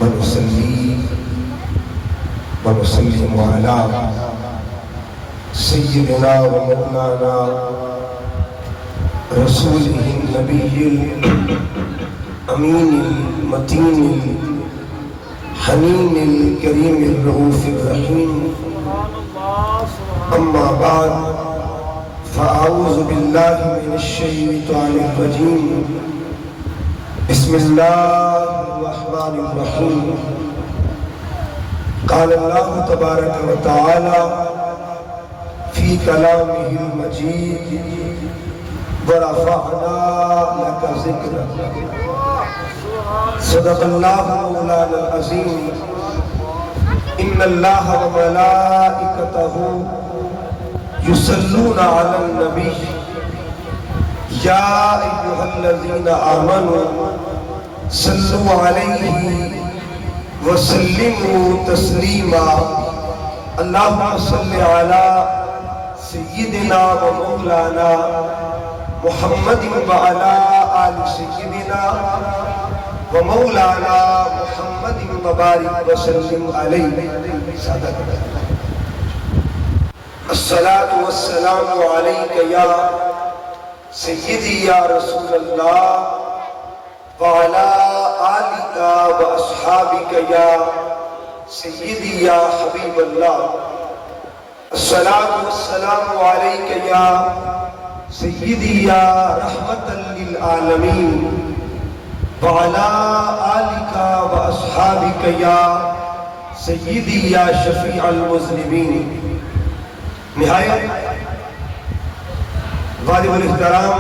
ونصلي ونسلم على سيدنا ومولانا رسوله النبي الأمين المتين الحنين الكريم الرؤوف الرحيم. أما بعد فأعوذ بالله من الشيطان الرجيم. بسم الله الرحمن الرحيم. قال الله تبارك وتعالى في كلامه المجيد ورفعنا لك ذكرك. صدق الله مولانا العظيم. إن الله وملائكته يصلون على النبي يا أيها الذين آمنوا صلوا عليه وسلموا تسليما. اللهم صل على سيدنا ومولانا محمد وعلى آل سيدنا ومولانا محمد وبارك وسلم عليه. الصلاة والسلام عليك يا سيدي يا رسول الله وعلى آلك وأصحابك يا سيدي يا حبيب الله. الصلاة والسلام عليك يا سيدي يا رحمة للعالمين وعلى آلك وأصحابك يا سيدي يا شفيع المذنبين. نہایت واجب الاحترام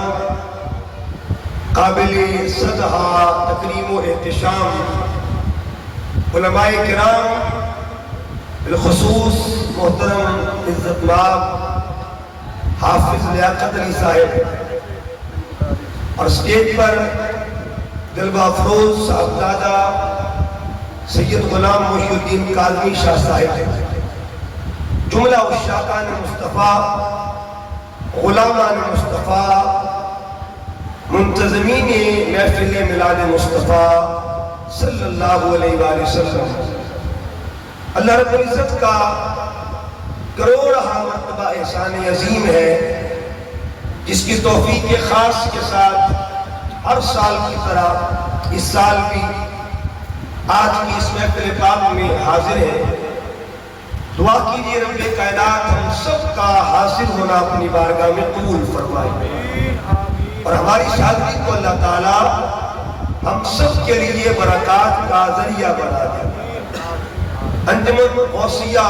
قابل صدحہ تکریم و احتشام علماء کرام بالخصوص محترم عزت مآب حافظ لیاقت علی صاحب اور اسٹیج پر جلوہ افروز صاحبزادہ سید غلام محی الدین کاظمی شاہ صاحب، جملہ عشاقان مصطفیٰ، غلامان مصطفیٰ، منتظمین محفل میلاد مصطفیٰ صلی اللہ علیہ وآلہ وسلم. اللہ رب العزت کا کروڑہ مرتبہ احسان عظیم ہے جس کی توفیق خاص کے ساتھ ہر سال کی طرح اس سال بھی آج کی اس محفل پاک میں حاضر ہے. دعا کیجئے رب کائنات ہم سب کا حاصل ہونا اپنی بارگاہ میں قبول فرمائے اور ہماری شادی کو اللہ تعالیٰ ہم سب کے لیے برکات کا ذریعہ بنا دے. انجمن غوثیہ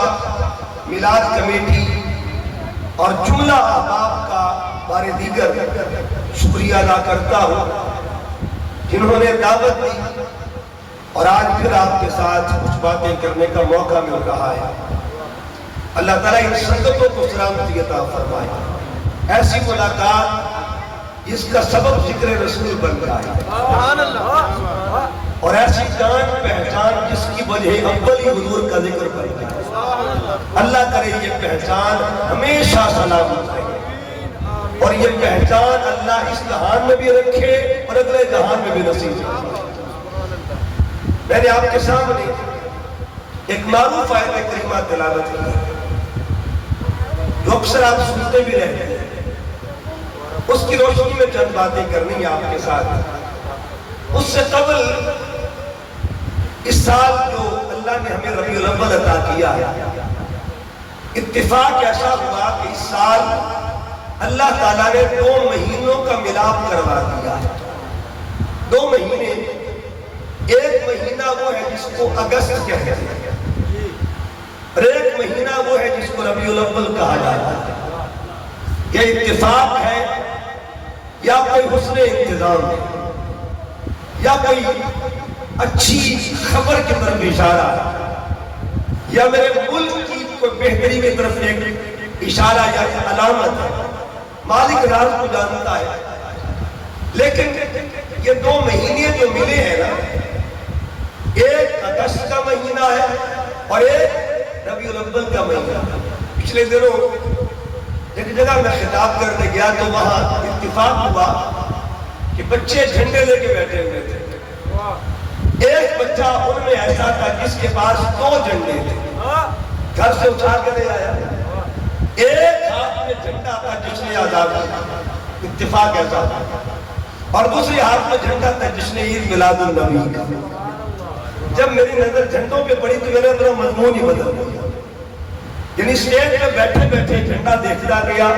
میلاد کمیٹی اور جملہ احباب کا بارے دیگر شکریہ ادا کرتا ہوں جنہوں نے دعوت دی اور آج پھر آپ کے ساتھ کچھ باتیں کرنے کا موقع مل رہا ہے. اللہ تعالیٰ ان سنگتوں کو سلامتی عطا فرمائے. ایسی ملاقات جس کا سبب ذکر رسول بن رہا ہے اور ایسی جان پہچان جس کی وجہ اولی حضور کا ذکر بن رہا ہے. اللہ کرے یہ پہچان ہمیشہ سلامت رہے اور یہ پہچان اللہ اس جہان میں بھی رکھے اور اگلے جہان میں بھی نصیب کرے. میں نے آپ کے سامنے ایک معروف آیت کریمہ تلاوت کی جو اکثر آپ سنتے بھی رہتے ہیں. اس کی روشنی میں چند باتیں کرنی ہیں آپ کے ساتھ. اس سے قبل اس سال جو اللہ نے ہمیں ربیع الاول عطا کیا ہے، اتفاق ایسا ہوا کہ اس سال اللہ تعالیٰ نے 2 مہینوں کا ملاپ کروا دیا ہے. 2 مہینے، ایک مہینہ وہ ہے جس کو اگست کہتے ہیں اور ایک مہینہ وہ ہے جس کو ربیع الاول کہا جاتا ہے. یہ اتفاق ہے یا کوئی حسن انتظام ہے یا کوئی اچھی خبر کی طرف اشارہ ہے یا میرے ملک کی کوئی بہتری کی طرف ایک اشارہ یا علامت ہے. مالک راز کو جانتا ہے. لیکن یہ 2 مہینے جو ملے ہیں نا، ایک اگست کا مہینہ ہے اور ایک ربیع الاول کا مہینہ. پچھلے دنوں ایک جگہ میں خطاب کرنے گیا تو وہاں اتفاق ہوا کہ بچے جھنڈے لے کے بیٹھے ہوئے تھے ایک بچہ ان میں ایسا تھا جس کے پاس 2 جھنڈے تھے، گھر سے اٹھا کے لے آیا۔ ایک ہاتھ میں جھنڈا تھا جس نے آزادی کا اتفاق ایسا تھا، اور دوسری ہاتھ میں جھنڈا تھا جس نے عید میلاد النبی کا۔ جب میری نظر جھنڈوں پہ پڑی تو میرا مضمون ہی بدل گیا، یعنی اسٹیج پہ بیٹھے بیٹھے جھنڈا دیکھتا گیا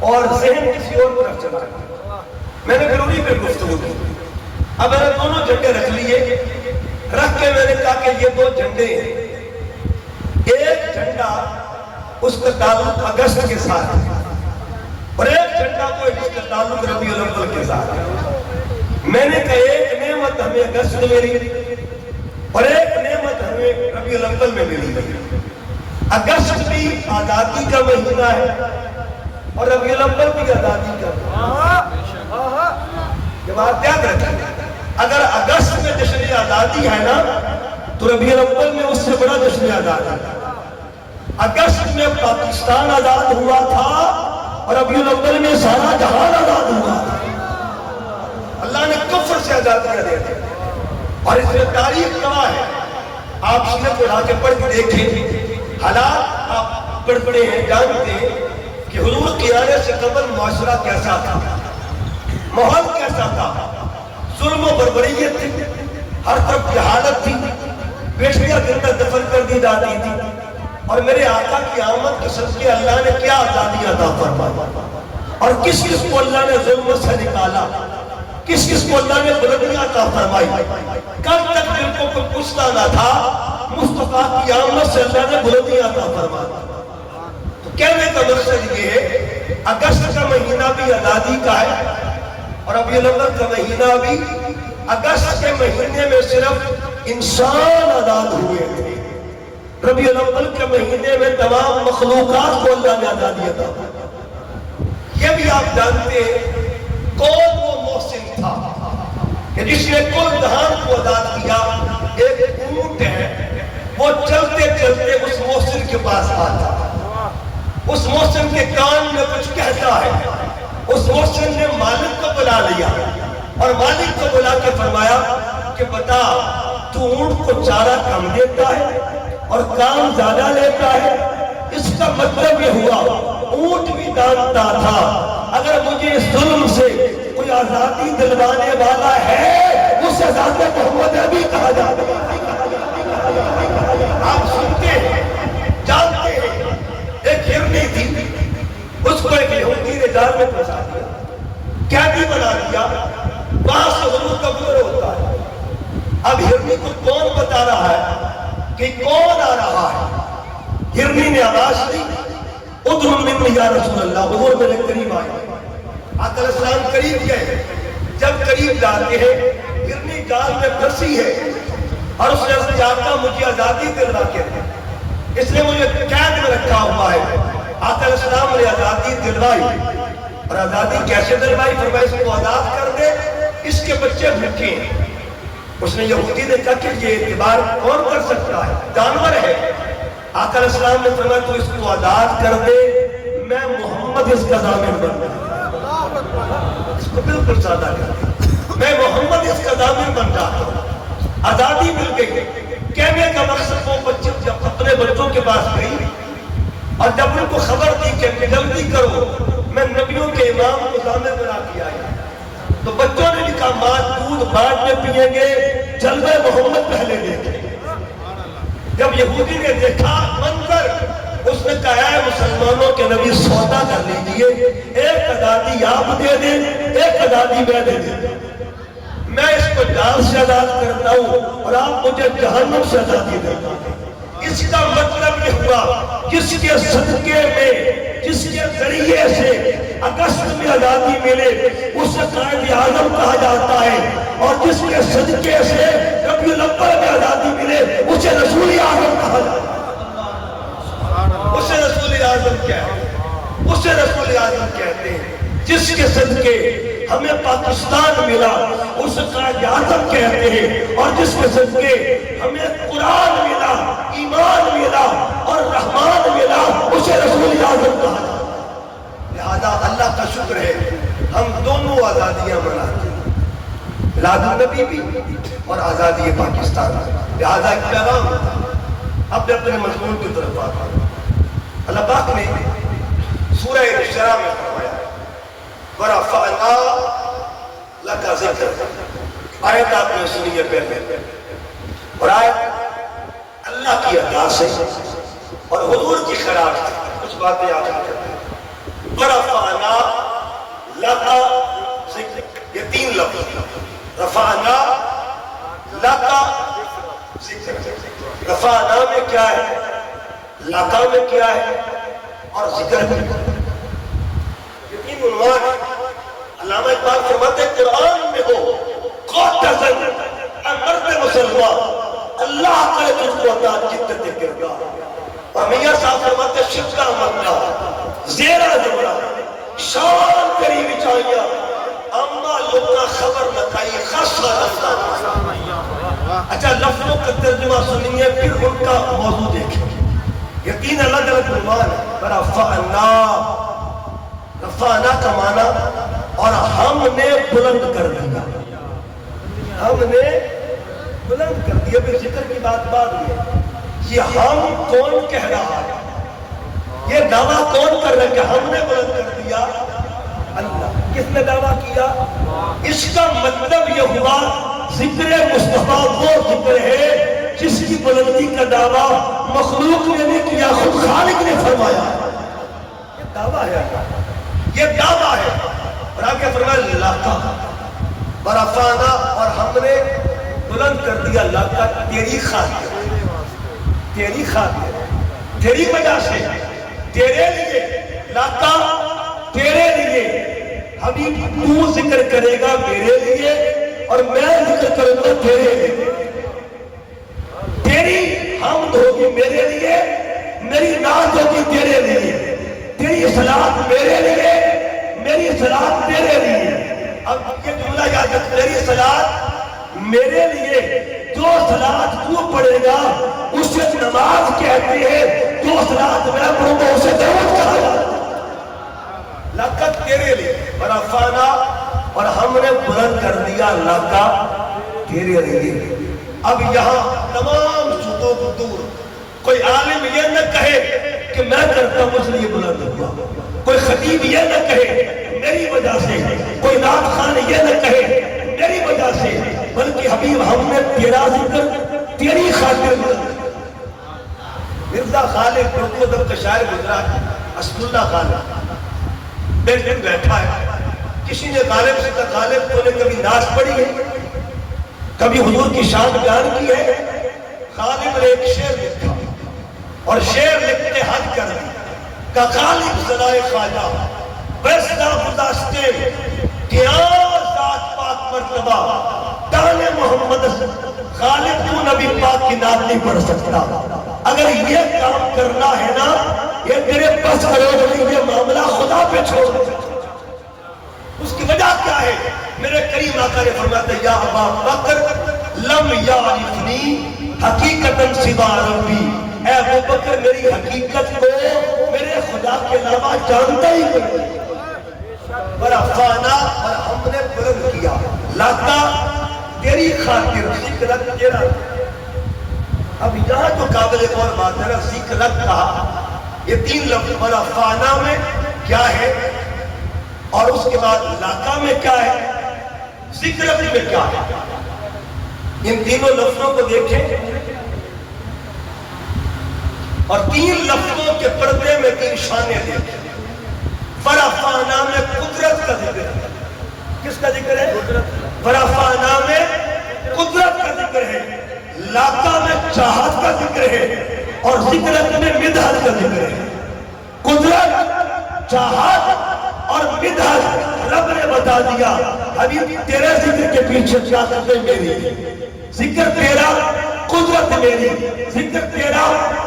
اور ذہن کسی اور طرف چلا گیا۔ میں نے پھر انہیں پہ گفتگو کی۔ اب میں نے دونوں جھنڈے رکھ لیے، رکھ کے میں نے کہا کہ یہ 2 جھنڈے ہیں، ایک جھنڈا اس کا تعلق اگست کے ساتھ ہے اور ایک جھنڈا کو جس کا تعلق ربیع الاول کے ساتھ ہے۔ میں نے کہا ایک نعمت ہمیں اگست میں ملی اور ایک نعمت ہمیں ربیع الاول میں ملی۔ اگست بھی آزادی کا مہینہ ہے اور ربیع الاول بھی آزادی کا۔ یہ بات یاد رکھیں، اگر اگست میں جشن آزادی ہے نا تو ربیع الاول میں اس سے بڑا جشن آزادی ہے۔ اگست میں پاکستان آزاد ہوا تھا اور ربیع الاول میں سارا جہان آزاد ہوا تھا۔ اللہ نے کفر سے آزادیاں دے دی اور اس میں تاریخ گواہ ہے۔ آپ سیرت اڑا کے پڑھ کے دیکھیں، حالات آپ پڑھتے ہیں، جانتے ہیں کہ حضور کے آنے سے قبل معاشرہ کیسا تھا، ماحول کیسا تھا۔ ظلم و بربریت تھی، ہر طرف جہالت تھی، بیٹیاں زندہ دفن کر دی جاتی تھی، اور میرے آقا کی آمد کے صدقے اللہ نے کیا آزادی عطا فرمائی، اور کس کس کو اللہ نے ظلم سے نکالا، کس کس کو اللہ نے بلندیاں عطا فرمائی۔ کل تک دل کو کوئی پوچھتا نہ تھا، مصطفیٰ کی آمد سے اللہ نے بلندیاں عطا فرمائی۔ تو کہنے کا مقصد یہ ہے، اگست کا مہینہ بھی آزادی کا ہے اور ربیع الاول کا مہینہ بھی۔ اگست کے مہینے میں صرف انسان آزاد ہوئے تھے، ربیع الاول کے مہینے میں تمام مخلوقات کو اللہ نے آزادی عطا فرمائی۔ یہ بھی آپ جانتے ہیں، کون وہ محسن تھا کہ جس نے کل جہان کو آزاد کیا۔ ایک اونٹ ہے، وہ چلتے چلتے اس محسن کے پاس آتا، اس محسن کے کان میں کچھ کہتا ہے، اس محسن نے مالک کو بلا لیا اور مالک کو بلا کے فرمایا کہ بتا، تو اونٹ کو چارہ کم دیتا ہے اور کام زیادہ لیتا ہے۔ اس کا مطلب یہ ہوا اونٹ بھی جانتا تھا اگر مجھے اس ظلم سے کوئی آزادی دلوانے والا ہے اسے ذات محمد عربی کہا جاتا ہے۔ آپ سنتے ہیں، جانتے ہیں، ایک ہرنی تھی، اس کو ایک یہودی نے جال میں پھنسا دیا، قیدی بنا دیا، وہاں سے حضور کا گزر ہوتا ہے۔ اب ہرنی کو کون بتا رہا ہے کہ کون آ رہا ہے؟ ہرنی نے آواز دی، ادھر منی یا رسول اللہ، حضور میرے قریب آئے۔ آقا علیہ السلام قریب گئے، جب قریب جاتے ہیں، ہرنی جال میں پھنسی ہے اور اس نے کہا آقا مجھے آزادی دلوا کے دے، اس نے مجھے قید میں رکھا ہوا ہے۔ آقا علیہ السلام نے آزادی دلوائی، اور آزادی کیسے دلوائی؟ فرمایا اس کو آزاد کر دے، اس کے بچے بھوکے ہیں۔ اس نے یہودی نے کہا کہ یہ اعتبار کون کر سکتا ہے، جانور ہے۔ آقا علیہ السلام نے فرمایا تو اس کو آزاد کر دے، میں محمد اس کا ضامن بن جاتا ہوں۔ اس کو بالکل سادہ کر دیا، میں محمد اس کا ضامن بن جاتا ہوں۔ آزادی مل گئی۔ کہنے کا مقصد وہ بچے جب اپنے بچوں کے پاس گئی اور جب ان کو خبر دی کہ جلدی کرو میں نبیوں کے امام کو ضامن بنا کے آئی، تو بچوں نے بھی کہا ماں دودھ بعد میں پیئیں گے، جلوہ محمد پہلے دیکھیں۔ جب یہودی نے دیکھا منظر، اس نے کہا ہے مسلمانوں کے نبی سودا کر لیجئے، ایک آزادی آپ دے دیں، ایک آزادی میں دے دیں، میں اس کو جان سے آزاد کرتا ہوں اور آپ مجھے جہنم سے آزادی دیتا ہوں۔ اس کا مطلب یہ ہوا جس کے صدقے میں، جس کے ذریعے سے اگست میں آزادی ملے اسے قائد اعظم کہا جاتا ہے، اور جس کے صدقے سے ربیع الاول میں آزادی ملے اسے رسول اعظم کہا جاتا ہے۔ اسے رسول اعظم کیا ہے؟ اسے رسول اعظم کہتے ہیں۔ جس کے صدقے ہمیں پاکستان ملا اسے قائد اعظم کہتے ہیں، اور جس کے صدقے ہمیں قرآن ملا، ایمان ملا اور رحمان ملا اسے رسول اعظم کہا جاتا ہے۔ لہذا اللہ کا شکر ہے ہم دونوں آزادیاں مناتے ہیں۔ میلاد النبی بھی اور آزادی پاکستان. لہذا ایک پیغام اپنے اپنے مضمون کی طرف آتا ہے. اللہ پاک نے سورہ شرح میں فرمایا وَرَفَعْنَا لَكَ ذِكْرَكَ. آیت آپ نے سنی ہے پہلے، اور آیت اللہ کی عطا سے اور حضور کی خراج سے کچھ باتیں یاد کرتے ہیں. وَرَفَعْنَا لَكَ ذِكْرَكَ، یہ تین لفظ. رفعنا لَكَ ذِكْرَكَ. رفعنا میں کیا ہے، لَكَ میں کیا ہے، اور ذکر میں. یہ تین عنوان ہے. علامہ اقبال فرماتے ہیں قرآن میں ہو قاتزن مرد مسلمان اللہ کرے تجھ کو عطا جدت کردار. اور میاں صاحب فرماتے ہیں شکا مکہ زیرہ زمرہ شان کری بچائیا اما لوگا خبر نہ کھائی خاصا رفتہ. اچھا لفظوں کا ترجمہ سنیے پھر ان کا موضوع دیکھیں. یہ تین الگ الگ عنوان ہے. رفعنا، رفعنا کا معنی اور ہم نے بلند کر دیا. ہم نے بلند کر دیا. پھر ذکر کی بات بعد میں. یہ ہم کون کہہ رہا ہے، یہ دعویٰ کون کر رہا ہے کہ ہم نے بلند کر دیا؟ اللہ. کس نے دعویٰ کیا؟ اس کا مطلب یہ ہوا ذکر مصطفیٰ وہ ذکر ہے جس کی بلندی کا دعویٰ مخلوق نے نہیں کیا، خود خالق نے فرمایا. یہ دعویٰ ہے، یہ دعویٰ ہے. اور آگے فرمایا لاکا برفانا، اور ہم نے بلند کر دیا لاکا تیری خاطر، تیری خاطر، تیری وجہ سے، تیرے لیے. لاکا تیرے لیے. حبیب تو ذکر کرے گا میرے لیے اور میں ذکر کروں گا تیرے لیے. تیری حمد ہوگی میرے لیے، میری ناز ہوگی تیرے لیے، تیری صلاۃ میرے لیے، میری صلاۃ تیرے لیے. اب یہ جملہ یاد رکھ، میری صلاۃ میرے لیے. جو صلاۃ تو پڑھے گا اسے نماز کہتے ہیں، جو صلاۃ میں پڑھوں گا اسے درود کہا جاتا ہے. لقد تیرے لیے. ورفعنا، اور ہم نے بلند کر دیا لقا تیرے لیے. اب یہاں تمام شکوک دور. کوئی عالم یہ نہ کہے کہ میں کرتا ہوں اس لیے بلند ہوا، کوئی خطیب یہ نہ کہے میری وجہ سے، کوئی نعت خان یہ نہ کہے میری وجہ سے، بلکہ حبیب ہم نے تیرا ذکر تیری خاطر بلند. مرزا خالد اردو ادب کا شاعر گزرا اسد اللہ خالد دن بیٹھا ہے. کسی نے غالب سے کہا غالب تو نے کبھی ناز پڑھی ہے، کبھی حضور کی شان بیان کی ہے؟ غالب نے ایک شعر لکھا اور شعر لکھتے حد کر دی کہ غالب صدائے خواجہ بیسنا گزاشتے قیام ذات پاک مرتبہ تانے محمد. غالب تو نبی پاک کی نعت نہیں پڑھ سکتا. اگر یہ کام کرنا ہے نا، یہ تیرے پاس کرو نہیں، یہ معاملہ خدا پہ چھوڑ. اس کی وجہ کیا ہے؟ میرے کریم آقا نے فرمایا یا ابا بکر لم یعرفنی حقیقتاً سوا ربی. اے ابو بکر میری حقیقت کو میرے خدا کے علاوہ جانتا ہی نہیں. ورفعنا، اور ہم نے بلند کیا لاکا تیری خاطر ذکرک تیرا. اب یہاں جو قابل اور بات ہے نا، ذکرک کہا، یہ تین لفظ ورفعنا میں کیا ہے اور اس کے بعد لاکا میں کیا ہے، ذکرک میں کیا ہے. ان تینوں لفظوں کو دیکھیں اور تین لفظوں کے پردے میں تین شانیں دیکھیں. ورفعنا میں قدرت کا ذکر ہے. کس کا ذکر ہے؟ ورفعنا میں قدرت کا ذکر ہے. لاکا میں چاہت کا ذکر ہے اور ذکرت میں مدحت کا ذکر ہے. قدرت، چاہت اور مدحت رب نے بتا دیا. حبیب تیرے ذکر کے پیچھے طاقتیں میری، ذکر تیرا قدرت میری، ذکر تیرا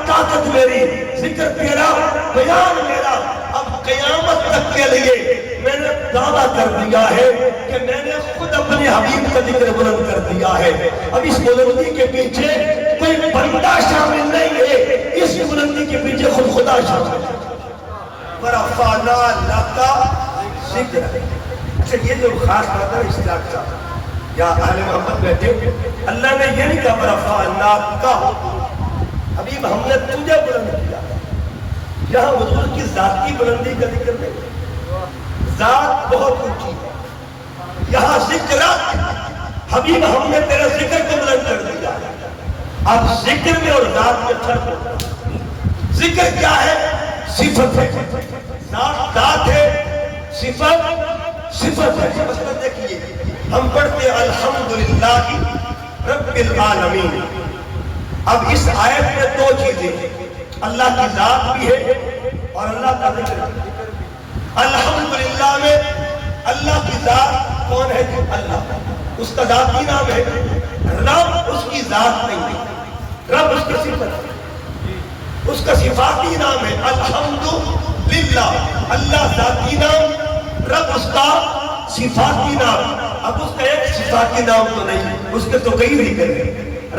طاقت میری، ذکر تیرا بیان میرا. اب قیامت تک کے لیے میں نے دعویٰ کر دیا ہے کہ میں نے خود اپنے حبیب کا ذکر بلند کر دیا ہے. اب اس بلندی کے پیچھے کوئی بندہ شامل نہیں ہے، اس بلندی کے پیچھے خود خدا شامل ہے. ورفعنا لک ذکر. اچھا یہ جو خاص بات ہے اس کا یا اہل محمد بیٹھے، اللہ نے یہ نہیں کہا برفعناک، حبیب ہم نے تجھے بلند کیا. یہاں حضور کی ذاتی بلندی کا ذکر نہیں، ذات بہت اونچی ہے. یہاں ذکر، حبیب ہم نے تیرے ذکر کو بلند کر دیا. اب ذکر میں اور ذات میں فرق ہوتا ہے. ذکر کیا ہے؟ صفت ہے. ذات ہے، صفت ہے. مثلا دیکھیے ہم پڑھتے الحمدللہ رب العالمین. اب اس آیت میں دو چیزیں، اللہ کی ذات بھی ہے اور اللہ کا ذکر ہے. الحمدللہ میں اللہ کی ذات کون ہے؟ اللہ، اس کا ذاتی نام ہے. رب اس کی ذات نہیں ہے، رب اس کی صفت ہے، اس کا صفاتی نام ہے الحمدللہ. اللہ ذاتی نام، رب اس کا صفاتی نام. اب اس کا ایک صفاتی نام تو نہیں، اس کے تو کئی ذکر ہیں.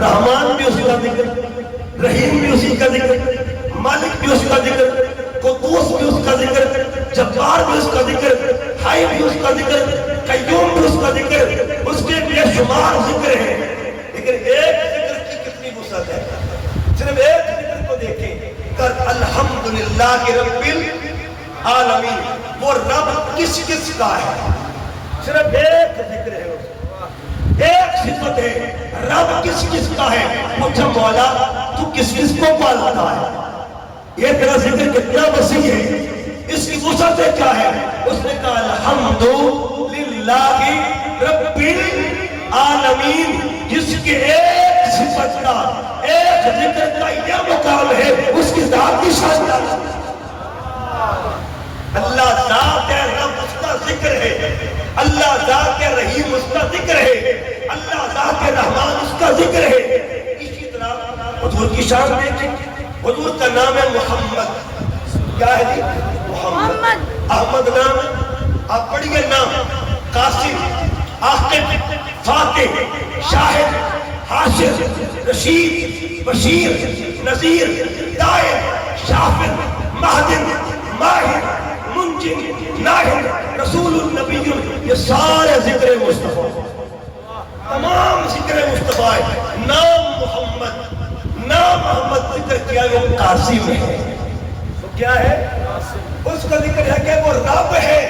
رحمان بھی اسی کا ذکر، رحیم بھی اسی کا ذکر، مالک بھی اس کا ذکر، قدوس بھی اس کا ذکر، جبار بھی اس کا ذکر، حی بھی اس کا ذکر، قیوم بھی اس کا ذکر. اس کے بے شمار ذکر ہیں. لیکن ایک ذکر کی کتنی وسعت ہے؟ صرف ایک ذکر کو دیکھیں کہ الحمدللہ رب العالمین. وہ رب کس کس کا ہے؟ صرف ایک ذکر ہے، ایک صفت ہے. رب کس کس کا ہے؟ پوچھا مولا تو کس کس کو پالتا ہے؟ یہ تیرا ذکر کتنا وسیع ہے، اس کی وسعت کیا ہے؟ اس نے کہا الحمدللہ رب العالمین. جس کے ایک صفت کا، ایک ذکر کا یہ مقام ہے، اس کی ذات کی شان. اللہ ذات ہے، رب اس کا ذکر ہے. اللہ ذات ہے، رحیم اس کا ذکر ہے. اللہ ذات ہے، رحمان اس کا ذکر ہے. اسی طرح حضور کی شان دیکھیں. حضور کا نام ہے محمد. کیا ہے جی؟ محمد. احمد نام ہے، آپ پڑھیے نام. قاسم، عاقب، فاتح، شاہد، حاشر، رشید، بشیر، نذیر، دائر، شافر، مہدن، ماہر، منجن، ناہر، رسول النبی. یہ سارے ذکر مصطفیٰ، تمام ذکر مصطفیٰ ہے. نام محمد، نام محمد ذکر کیا وہ قاسم ہے. تو کیا ہے؟ اس کا ذکر ہے کہ وہ رب ہے.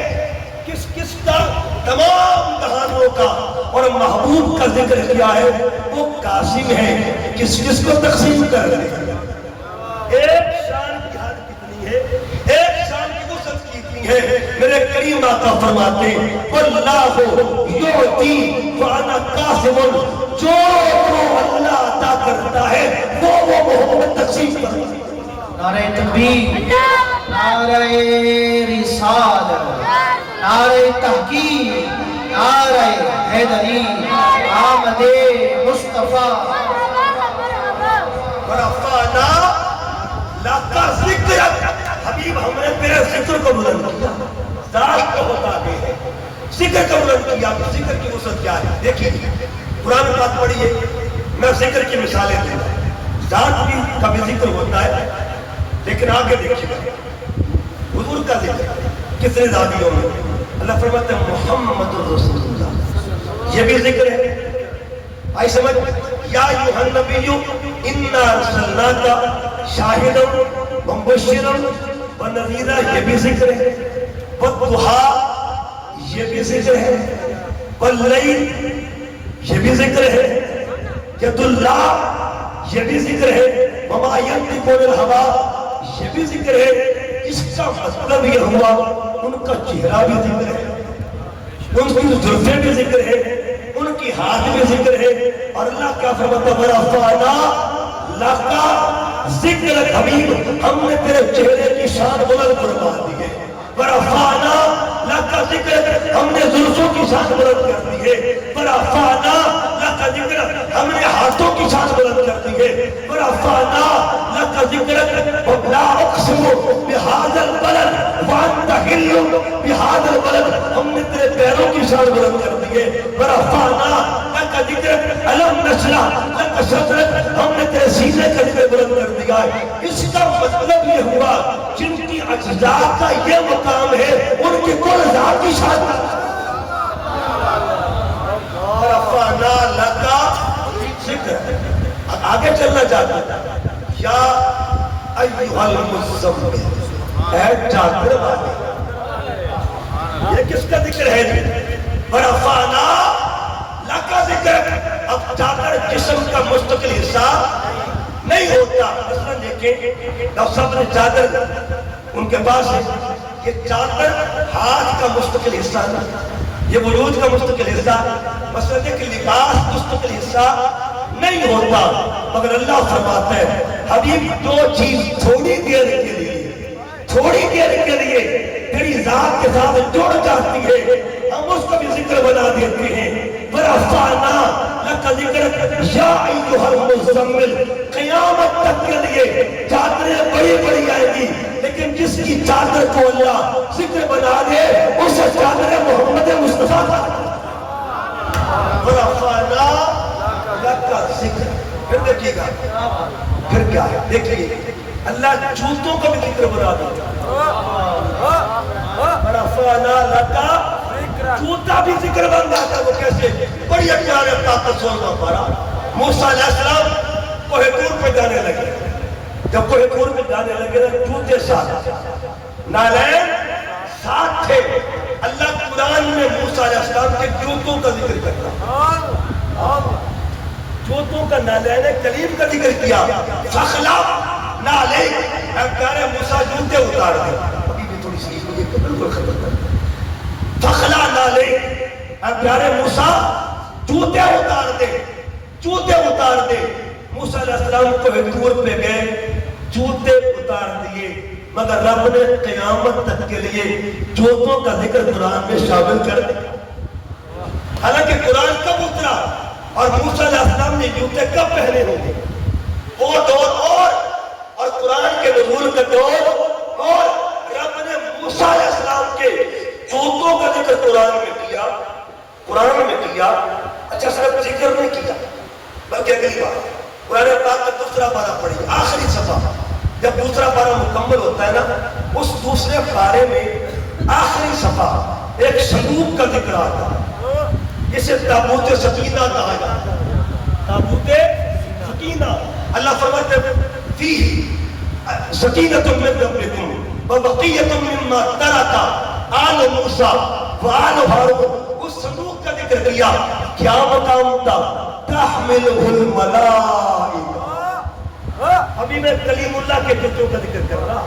کس کس کا؟ تمام کہانوں کا. اور محبوب کا ذکر کیا ہے؟ وہ قاسم ہے. کس کس کو تقسیم کر رہے ہیں؟ ایک شان کی حد کتنی ہے، ایک شان کی وسعت کتنی ہے. میرے کریم آقا فرماتے ہیں واللہ یعطی وانا قاسم. جو اللہ عطا کرتا ہے وہ محمد تقسیم کرتا ہے. نعرہ تکبیر، نعرہ رسالت، نعرہ تحقیق، نعرہ حیدری، آمد مصطفیٰ. ورفعنا لک ذکرک. حبیب ہم نے تیرے ذکر کو بلند کیا. ذات کو بتا دے، ذکر کو بلند کیا. ذکر کی وسعت کیا ہے؟ دیکھیے قرآن پاک پڑھیے. میں ذکر کی مثالیں دوں گا. ذات بھی کبھی ذکر ہوتا ہے، لیکن آگے دیکھیے حضور کا ذکر کتنے زادیوں میں. اللہ فرماتا ہے محمد رسول اللہ. یہ بھی ذکر ہے. آئی سمجھ؟ یا ایھا النبی انا ارسلناک شاہدا ومبشرا ونذیرا. یہ بھی ذکر ہے. والضحیٰ یہ بھی ذکر ہے. واللیل یہ بھی ذکر ہے. ید اللہ یہ بھی ذکر ہے. وما ینطق عن الہویٰ یہ بھی ذکر ہے. اس کا مطلب یہ ہوا ان کا چہرہ بھی ذکر ہے، ان کی زلفیں بھی ذکر ہے، ان کی ہاتھ بھی ذکر ہے. اور اللہ کیا فرماتا ہے ورفعنا لک ذکرک. حبیب ہم نے تیرے چہرے کی شان بلند فرما دی ہے. ورفعنا لک ذکرک. ہم نے زلفوں کی شان بلند کر دی ہے. ورفعنا لک ذکرک. ہم نے ہاتھوں کی شان بلند کر دی ہے. ورفعنا لک ذکرک. لا اقسم بہذا البلد وانت حل بہذا البلد. ہم نے تیرے پیروں کی شان بلند کر دی ہے. ورفعنا لک ذکرک. الم نشرح لک صدرک. ہم نے تیرے سینے کا ذکر بلند کر دیا ہے. اس کا مطلب یہ ہوا جن کی اجزاء کا یہ مقام ہے ان کی کل ذات کی شان. ورفعنا لکا ذکر. اب آگے چلنا چاہتا ہے. یا ایھا المزمل، اے چادر والے. یہ کس کا ذکر ہے جی؟ ورفعنا لکا ذکر. اب چادر جسم کا مستقل حصہ نہیں ہوتا. مثلا دیکھیں ڈاکٹر صاحب نے چادر ان کے پاس ہے، یہ چادر ہاتھ کا مستقل حصہ نہیں، یہ وجود کا مستقل حصہ. مثلا دیکھیں لباس مستقل حصہ نہیں ہوتا. مگر اللہ فرماتا ہے حبیب دو چیز تھوڑی دیر کے لیے، تھوڑی دیر کے لیے تیری ذات کے ساتھ جڑ جاتی ہے، ہم اس کو بھی ذکر بنا دیتے ہیں. ورفعنا لک ذکرک یا ایھا المزمل. قیامت تک کے لیے چادریں بڑی بڑی آئیں گی، لیکن جس کی چادر کو اللہ ذکر بنا دے اسے چادر محمد مصطفیٰ کا. ورفعنا لک ذکر. پھر دیکھیے گا پھر کیا ہے، دیکھیے اللہ جوتوں کا بھی ذکر بنا دے. ورفعنا لک جوتا بھی ذکر بن جاتا ہے. وہ کیسے؟ بڑی اچھا طاقت سوچنا پڑا. موسیٰ علیہ السلام کوہ طور پہ جانے لگے. جب کوہ طور پہ جانے لگے تو جوتے ساتھ، نالین ساتھ تھے. اللہ قرآن میں موسیٰ علیہ السلام کے جوتوں کا ذکر کرتا، جوتوں کا نالین کلیم کا ذکر کیا. فخلع نعلیک، اے پیارے موسیٰ جوتے اتار دے. ابھی بھی تھوڑی سی مجھے بالکل خبر کر. فخلع نعلیک، اے پیارے موسیٰ جوتے اتار دے، جوتے اتار دے. موسیٰ علیہ السلام کوہ طور پہ گئے، جوتے اتار دیے. مگر رب نے قیامت تک کے لیے جوتوں کا ذکر قرآن میں شامل کر دیا. حالانکہ قرآن کب اترا اور موسیٰ علیہ السلام نے جوتے کب پہنے ہوں گے؟ وہ دور اور قرآن کے نزول کا دور اور. رب نے موسیٰ علیہ السلام کے جوتوں کا ذکر قرآن میں کیا، قرآن میں کیا. اچھا صرف ذکر نہیں کیا بلکہ اگلی بات قرآن پاک کا دوسرا پارہ پڑھی، آخری صفحہ. جب دوسرا پارہ مکمل ہوتا ہے نا، اس دوسرے پارے میں آخری صفحہ ایک صندوق کا ذکر آتا ہے. اسے تابوت سکینہ کہا جاتا ہے. تابوت سکینہ. اللہ فرماتے ہیں فیہ سکینۃ من ربکم وبقیۃ مما ترک آل موسیٰ وآل ہارون. اس صندوق کا ذکر کیا. کیا مقام تھا؟ تحملہ الملائکہ. ابھی میں کلیم اللہ کے جوتوں کا ذکر کر رہا،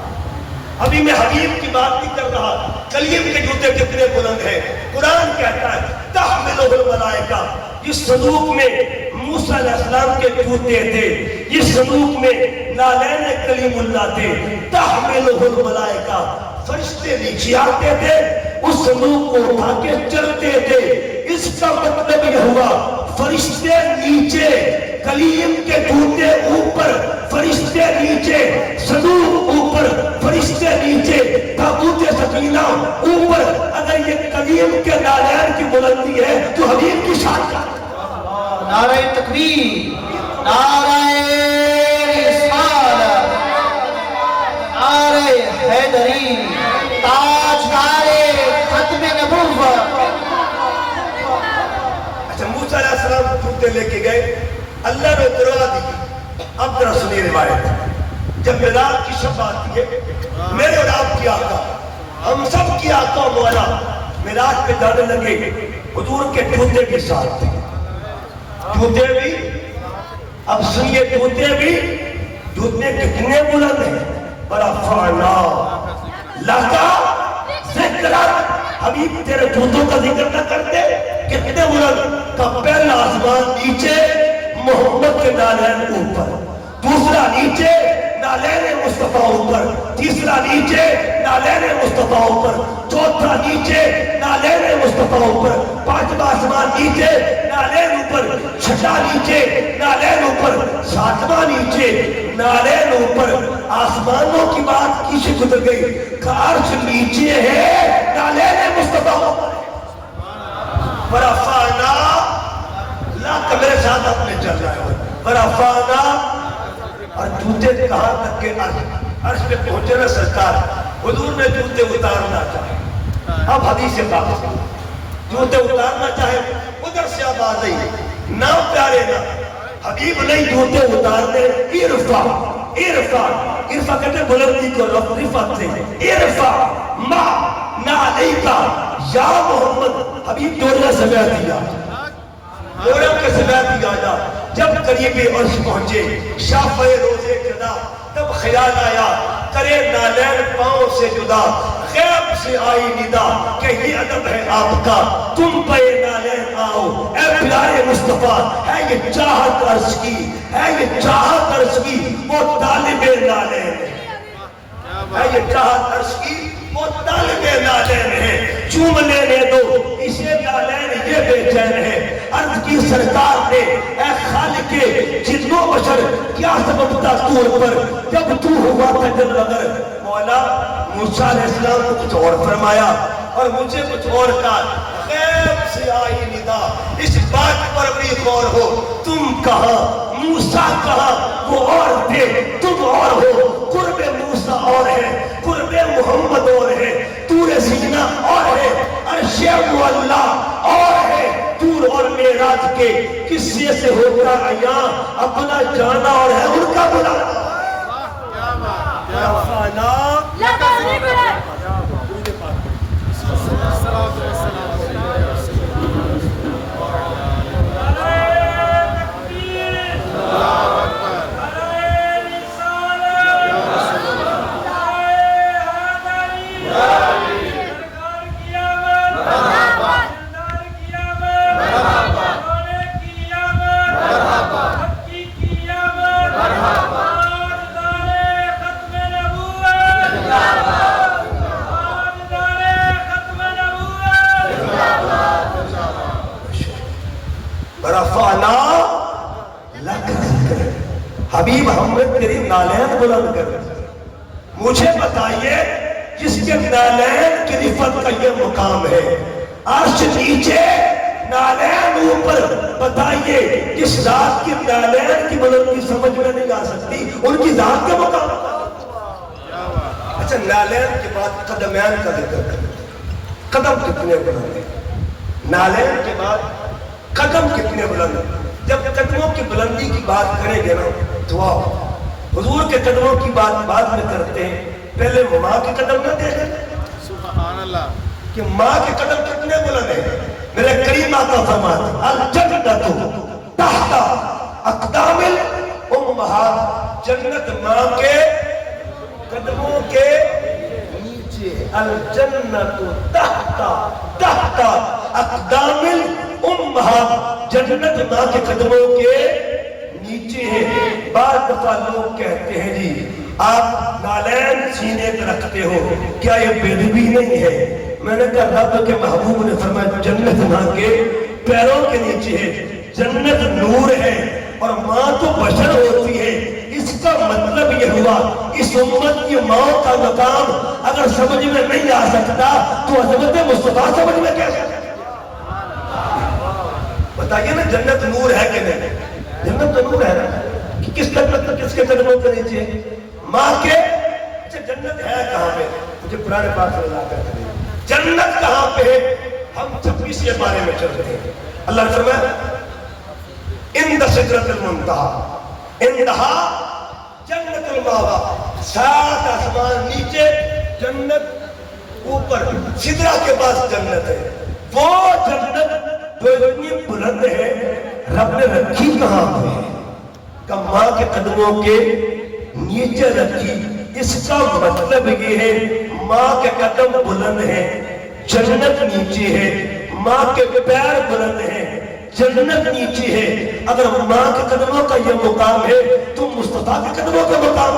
ابھی میں حبیب کی بات نہیں کر رہا. کلیم کے جوتے کتنے بلند ہیں. قرآن کہتا ہے تحملہ الملائکہ. اس صندوق میں موسیٰ علیہ السلام کے جوتے تھے، اس صندوق میں نالین کلیم اللہ تھے. تحملہ الملائکہ. فرشتے نیچے آتے تھے، اس صندوق کو اٹھا کے چلتے تھے. اس کا مطلب یہ ہوا فرشتے نیچے، کلیم کے جوتے اوپر، فرشتے نیچے، صندوق اوپر، فرشتے نیچے، تابوت سکینہ اوپر. اگر یہ کلیم کے نالین کی بلندی ہے تو حبیب کی شان کا. نعرہ تکبیر، نعرہ رسالت، نعرہ حیدری، تاجدار ختم نبوت. اچھا موسیٰ علیہ السلام جوتے لے کے گئے، اللہ نے اتروا دی. اب ذرا سنیے روایت. جب معراج کی شب آتی ہے، میرے اور آپ کی آقا، ہم سب کی آقا و مولا معراج پہ جانے لگے. حضور کے جوتے کے ساتھ تھے. جوتے بھی، اب سنیے جوتے بھی، جوتے کتنے بلند ہیں. ورفعنا لک ذکرک. حبیب تیرے جوتوں کا ذکر نہ کرتے کتنے بلند. کا پہلا آسمان نیچے، محمد کے نالین اوپر. دوسرا نیچے، نالین مصطفیٰ اوپر. تیسرا نیچے، نالین مصطفیٰ اوپر. چوتھا نیچے، نالین مصطفیٰ اوپر. پانچواں آسمان نیچے، نالین اوپر. چھٹا نیچے، نالین اوپر. ساتواں نیچے، نالین اوپر. آسمانوں کی بات کیسے گزر گئی؟ عرش نیچے ہے، نالین مصطفیٰ اوپر. ورفعنا لک. میرے ساتھ اپنے چل رہا ہے. ورفعنا. اور جوتے کہاں تک کے عرش پہ پہنچے نا سرکار. حضور نے جوتے اتارنا چاہے. اب حدیث پاک جوتے اتارنا چاہے ادھر سے آواز آئی نہ پیارے نہ حبیب نہیں جوتے اتارتے عرفا عرفا عرفا کہتے بلندی کو رفعت سے عرفا ما نہ علیکا یا محمد حبیب دوڑا سمجھا دیا دوڑا کے سمجھا دیا جا جب قریب عرش پہنچے شافع روزے جدا تب خیال آیا کرے نالین پاؤں سے جدا غیب سے آئی ندا کہ یہ ادب ہے آپ کا تم پہ نالین آؤ اے پیارے مصطفیٰ ہے یہ چاہت عرش کی ہے یہ چاہت عرش کی وہ طالب نالین ہے یہ چاہت عرش کی وہ طالب نالین ہے چوم لینے دو اسے نالین یہ بے چین ہے عرض کی سرکار نے اے خالق جن و بشر کیا سبب تھا طور پر جب تو ہوا تھا جن مگر مولا موسیٰ علیہ السلام کو کچھ اور فرمایا اور مجھے کچھ اور کہا غیب سے آئی ندا اس بات پر بھی غور ہو تم کہاں موسیٰ کہاں وہ اور تھے تم اور ہو قرب موسیٰ اور ہے قرب محمد اور ہے طور سینہ اور ہے عرش معلا اور ہے طور اور معراج کے قصے سے ہوتا عیاں اپنا جانا اور ہے ان کا بلانا حبیب ہم تیری نالین بلند کر مجھے بتائیے جس کے نالین کی رفعت کا یہ مقام ہے عرش نیچے نالین اوپر بتائیے جس ذات کی نالین کی بلندی سمجھ میں نہیں آ سکتی ان کی ذات کا مقام اچھا نالین کے بعد قدمین کا ذکر کریں قدم کتنے بلند ہیں نالین کے بعد قدم کتنے بلند ہیں جب قدموں کی بلندی کی بات کریں گے نا دعا حضور کے قدموں کی بات بعد میں کرتے ہیں پہلے ماں کے قدم نہ دیکھیں سبحان اللہ کہ ماں کے قدم کتنے بلند ہیں میرے کریم آقا فرماتے الجنت تحت اقدام الامہات جنت ماں کے قدموں کے نیچے الجنت تحت اقدام الامہات جنت ماں کے قدموں کے نیچے ہے بعض دفعہ لوگ کہتے ہیں جی آپ نالین سینے پہ رکھتے ہو کیا یہ بے ادبی نہیں ہے میں نے کہا رب کے محبوب نے فرمایا جنت ماں کے پیروں کے نیچے ہے جنت نور ہے اور ماں تو بشر ہوتی ہے اس کا مطلب یہ ہوا اس امت کی ماں کا مقام اگر سمجھ میں نہیں آ سکتا تو عظمت مصطفیٰ سمجھ میں کیسے بتائیے نا جنت نور ہے کہ نہیں جنت تو نور ہے نا کہ کس کے قدموں کے نیچے ماں کے اچھا جنت ہے کہاں پہ مجھے پرانے پاک سے اللہ کرتے ہیں جنت کہاں پہ ہے ہم 26 کے بارے میں چل رہے ہیں اللہ نے فرمایا اند سدرۃ المنتہی اندہا جنت الماوا 7 آسمان نیچے جنت اوپر سدرہ کے پاس جنت ہے وہ جنت جو اتنی بلند ہے رب نے رکھی کہاں پہ کہ ماں کے قدموں کے نیچے رکھی اس کا مطلب یہ ہے ماں کے قدم بلند ہیں جنت نیچے ہے ماں کے پیر بلند ہیں جنت نیچے ہے اگر ماں کے قدموں کا یہ مقام ہے تو مصطفیٰ کے قدموں کا مقام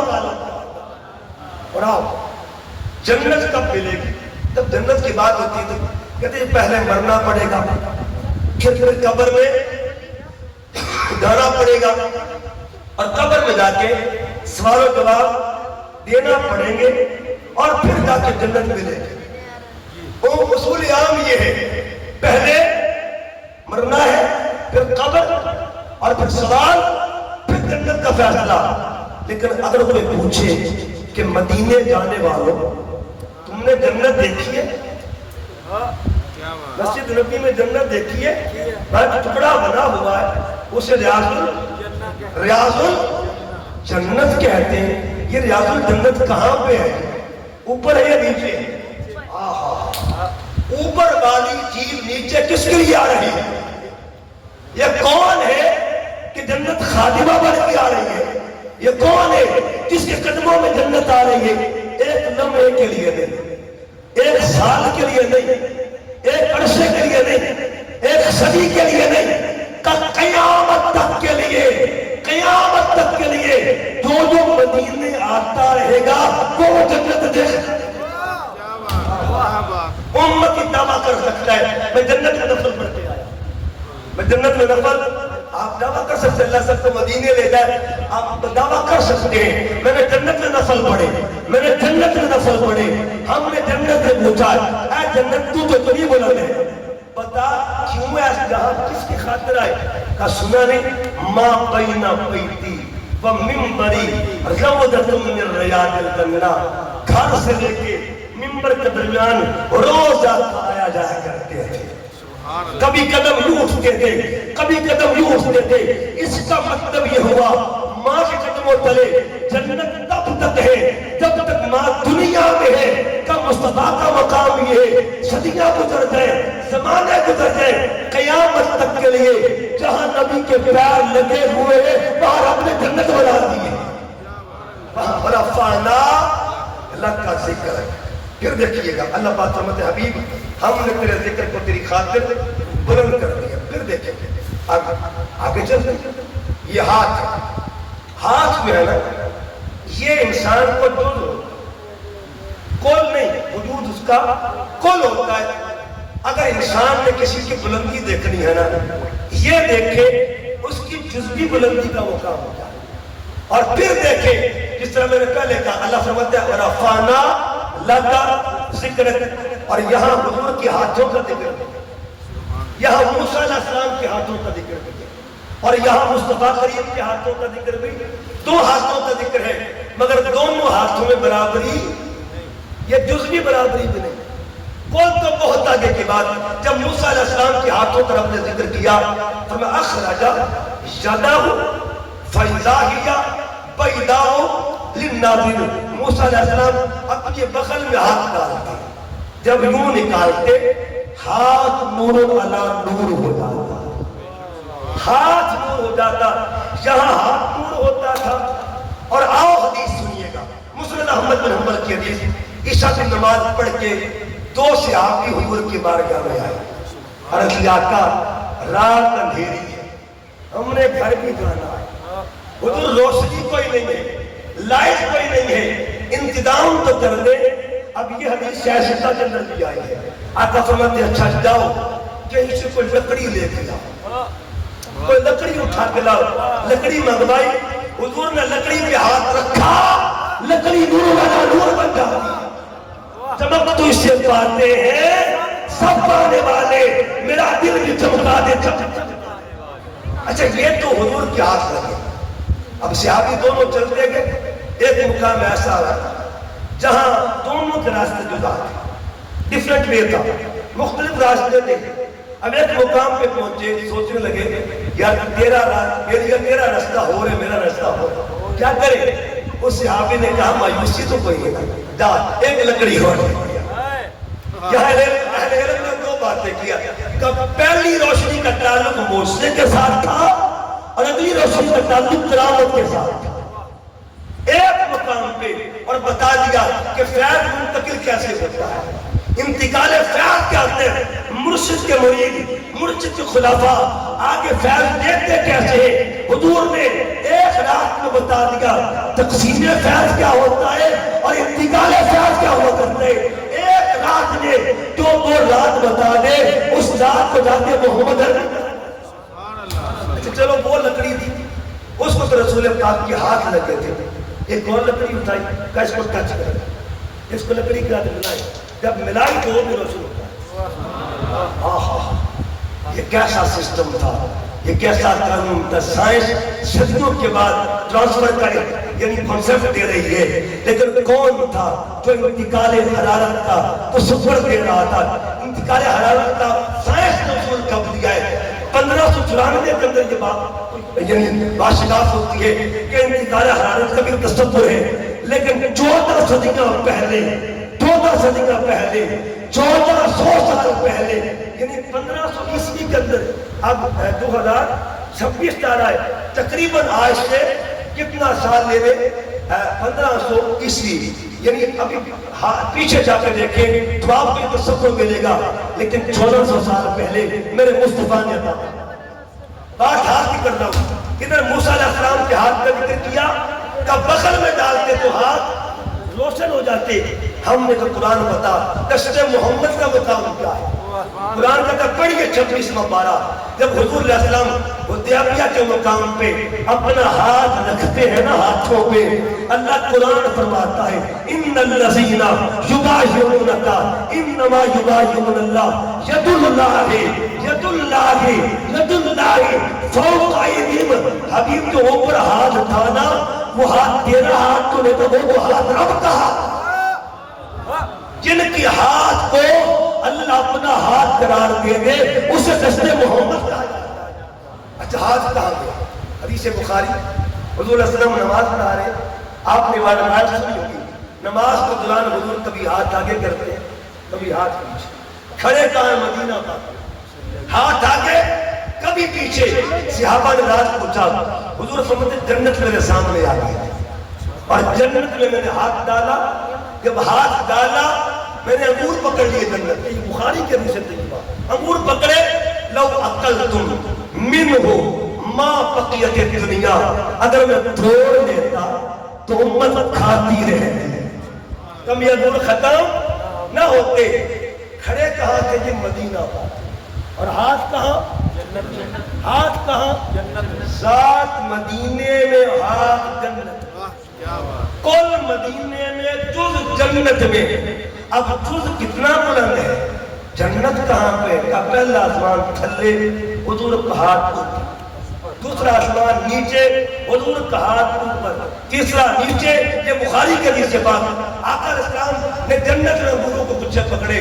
اور آپ جنت کب ملے گی جب جنت کی بات ہوتی ہے تو کہتے ہیں پہلے مرنا پڑے گا پھر قبر میں جانا پڑے گا اور قبر میں جا کے سوال و جواب دینا پڑیں گے اور پھر جا کے جنت ملے گی وہ اصول عام یہ ہے پہلے مرنا ہے پھر قبر اور پھر سوال پھر جنت کا فیصلہ لیکن اگر کوئی پوچھے کہ مدینے جانے والوں تم نے جنت دیکھی ہے مسجد نبی میں جنت دیکھیے، ٹکڑا بنا ہوا ہے، اسے ریاض الجنت کہتے ہیں۔ یہ ریاض الجنت کہاں پہ ہے؟ اوپر ہے یا نیچے؟ اوپر والی چیز نیچے کس کے لیے آ رہی ہے؟ یہ کون ہے کہ جنت خادمہ بن کے آ رہی ہے؟ یہ کون ہے جس کے قدموں میں جنت آ رہی ہے؟ ایک لمحے کے لیے نہیں، ایک سال کے لیے نہیں، ایک عرصے کے لیے نہیں، ایک صدی کے لیے نہیں، قیامت تک کے لیے، قیامت تک کے لیے جو مدینے آتا رہے گا وہ جنت دیکھ امت دعویٰ کر سکتا ہے میں جنت میں نفل پڑھ کے آیا، میں جنت میں نفل، آپ دعویٰ کر سکتے ہیں اللہ سب کو مدینے لے جائے، آپ دعویٰ کر سکتے ہیں میں نے جنت میں نفل پڑھے، میں نے جنت میں نفل پڑھے۔ ہم نے جنت سے پوچھا اے جنت تو اتنی بلند ہے، بتا کیوں ہے جہاں کس کی خاطر آئے؟ کہا سنا نہیں، ما بین بیتی و منبری روضۃ من ریاض الجنہ، گھر سے لے کے منبر کے درمیان روز آیا جایا کرتے تھے، کبھی قدم یوں اٹھتے تھے، کبھی قدم یوں اٹھتے تھے۔ اس کا مطلب یہ ہوا ماں کے قدموں تلے جنت تب تک ہے جب تک ماں دنیا میں ہے۔ کا مصطفیٰ کا مقام یہ ہے، صدیاں گزر جائیں، زمانے گزر جائیں، قیامت تک کے لیے جہاں نبی کے پیر لگے ہوئے ہیں وہاں رب نے جنت بنا دی ہے۔ وہاں رفعنا اللہ کا ذکر ہے۔ پھر دیکھیے گا اللہ پاک فرماتے ہیں حبیب ہم نے تیرے ذکر کو تیری خاطر بلند کر دیا۔ پھر دیکھیں گے آگے چلتے ہیں، یہ ہاتھ ہے، ہاتھ جو ہے نا یہ انسان کو کل نہیں، وجود اس کا کل ہوتا ہے۔ اگر انسان نے کسی کی بلندی دیکھنی ہے نا یہ دیکھے اس کی جزوی بلندی کا مقام ہوتا ہے، اور پھر دیکھے جس طرح میں نے پہلے کہا اللہ فرماتے ہیں ورفعنا لک ذکرک، اور یہاں حضور کے ہاتھوں کا ذکر ہے، یہاں موسیٰ علیہ السلام کے ہاتھوں کا ذکر ہے، اور یہاں مصطفیٰ کریم کے ہاتھوں کا ذکر بھی، دو ہاتھوں کا ذکر ہے مگر دونوں ہاتھوں میں برابری، یہ جزوی برابری بھی نہیں۔ کون تو بہت آگے کی بات، جب موسیٰ علیہ السلام کے ہاتھوں کا رب نے ذکر کیا فرمایا اخرج یدہ فاذا ہی بیضاء للناظرین، موسیٰ علیہ السلام اپنے بغل میں ہاتھ ڈالتے، جب یوں نکالتے ہاتھ نور علی نور ہو جاتا، ہاتھ نور ہو جاتا، یہاں ہاتھ نور ہوتا تھا۔ اور آؤ حدیث سنیے گا، مسند احمد بن حنبل کی حدیث، عشاء کی نماز پڑھ کے دو صحابی حضور کی بارگاہ میں آئے، عرض کیا آقا رات اندھیری ہے، ہم نے گھر بھی جانا ہے، حضور روشنی کوئی نہیں ہے، لائٹ کوئی نہیں ہے، انتظام تو کر دے۔ اب یہ حدیث سیاستہ کے اندر بھی آئی ہے، آقا فرماتے اچھا جاؤ کہیں سے کوئی لکڑی لے کے لاؤ، کوئی لکڑی اٹھا کے لاؤ، لکڑی منگوائی، حضور نے لکڑی پہ ہاتھ رکھا، لکڑی نور والا نور بن جاتی، چمک تو اس سے پاتے ہیں سب پانے والے، میرا دل بھی چمکا دے چمک۔ اچھا یہ تو حضور کے ہاتھ لگے۔ اب صحابی دونوں چلتے گئے، ایک مقام ایسا رہا جہاں دونوں کے راستے جدا تھے، ڈیفرنٹ وے تھا، مختلف راستے تھے۔ اب ایک مقام پہ پہنچے، سوچنے لگے یار تیرا راستہ ہو رہے میرا راستہ ہو رہا، کیا کریں؟ اس صحابی نے کہا مایوسی تو کوئی نہیں، جا ایک لکڑی ہو رہی۔ یہاں اہل علم نے دو باتیں کیا کہ پہلی روشنی کا تعلق موسیقی کے ساتھ تھا اور اگلی روشنی کا تعلق کرامت کے ساتھ تھا، ایک مقام پہ، اور بتا دیا کہ فیض منتقل کیسے ہوتا ہے، انتقال فیض کیا ہوتے ہیں، مرشد کے مرید، مرشد کے خلافہ آگے فیض دیتے کیسے ہیں۔ حضور نے ایک رات میں بتا دیا تقسیم فیض کیا ہوتا ہے اور انتقال فیض کیا ہوا کرتا ہے، ایک رات نے جو دو رات بتا دے اس رات کو جاتے محمد۔ اچھا چلو وہ لکڑی تھی، اس کو تو رسول پاک کے ہاتھ لگے تھے، ایک اور لکڑی اٹھائی کہ اس کو ٹچ کرے، اس کو لکڑی کے ہاتھ ملائی، جب ملائی تو وہ بھی روشن ہوتا ہے۔ آہا یہ کیسا سسٹم تھا، یہ کیسا قانون تھا، سائنس صدیوں کے بعد ٹرانسفر کرے یعنی کنسپٹ دے رہی ہے، لیکن کون تھا جو انتقال حرارت کا تصور دے رہا تھا، انتقال حرارت کا سائنس نے اصول کب دیا ہے؟ 1594 کے اندر یہ بات یعنی باشگاف ہوتی ہے کہ انتقال حرارت کا بھی تصور ہے، لیکن 14 صدی کا پہلے 1400 سال پہلے یعنی 1500 عیسوی کے اندر، اب 2026 آ رہا ہے، تقریباً آج سے کتنا سال لے لے 1500 عیسوی، یعنی ابھی پیچھے جا کے دیکھیں تو آپ کو تصور ملے گا، لیکن 1400 سال پہلے میرے مصطفیٰ نے بات ہاتھ کی کر رہا ہوں، ادھر موسیٰ علیہ السلام کے ہاتھ کا ذکر کیا کہ بغل میں ڈالتے تو ہاتھ روشن ہو جاتے. ہم نے تو قرآن بتا دشت محمد کا مقام کیا ہے. قرآن کا پڑھیے 26واں پارہ، جب حضور علیہ السلام حدیبیہ کے مقام پہ اپنا ہاتھ رکھتے ہیں نا ہاتھوں پہ، اللہ قرآن فرماتا ہے ان الذین یبایعونک انما یبایعون اللہ ید اللہ فوق ایدیہم. حبیب جو اوپر ہاتھ اٹھانا وہ ہاتھ تیرا ہاتھ تو نہیں تو وہ ہاتھ رب کا ہاتھ. جن کی ہاتھ کو اللہ اپنا ہاتھ قرار دے دے اسے دست محمد کہا جاتا ہے. اچھا ہاتھ کہاں گیا؟ حدیث بخاری، حضور علیہ السلام نماز پڑھا رہے، آپ نے وہاں نماز سنی ہوگی، نماز کے دوران حضور کبھی ہاتھ آگے کرتے ہیں کبھی ہاتھ پیچھے. کھڑے کہاں مدینہ پاک، ہاتھ آگے کبھی پیچھے. صحابہ نے رات پوچھا، حضور فرماتے جنت میرے سامنے آ گئی اور جنت میں نے ہاتھ ڈالا، جب ہاتھ ڈالا میں نے انگور پکڑ لیے جنت. یہ بخاری کے حدیث طیبہ، انگور پکڑے، لو اکلتم منہ ما بقیت الدنیا، اگر میں توڑ لیتا تو امت کھاتی رہتی، کم یہ انگور ختم نہ ہوتے. کھڑے کہاں تھے؟ یہ مدینہ پاک، اور ہاتھ کہاں؟ ہاتھ کہاں؟ ذات مدینے میں، ہاتھ جنت. کل مدینے میں جز جنت میں. اب جز کتنا بلند ہے؟ جنت کہاں پہ؟ کا پہلا آسمان تھلے، حضور کا ہاتھ اوپر، دوسرا آسمان نیچے، حضور کا ہاتھ اوپر، تیسرا نیچے. یہ بخاری کے حدیث سے بات. آقا علیہ السلام نے جنت میں حضور کو پیچھے پکڑے،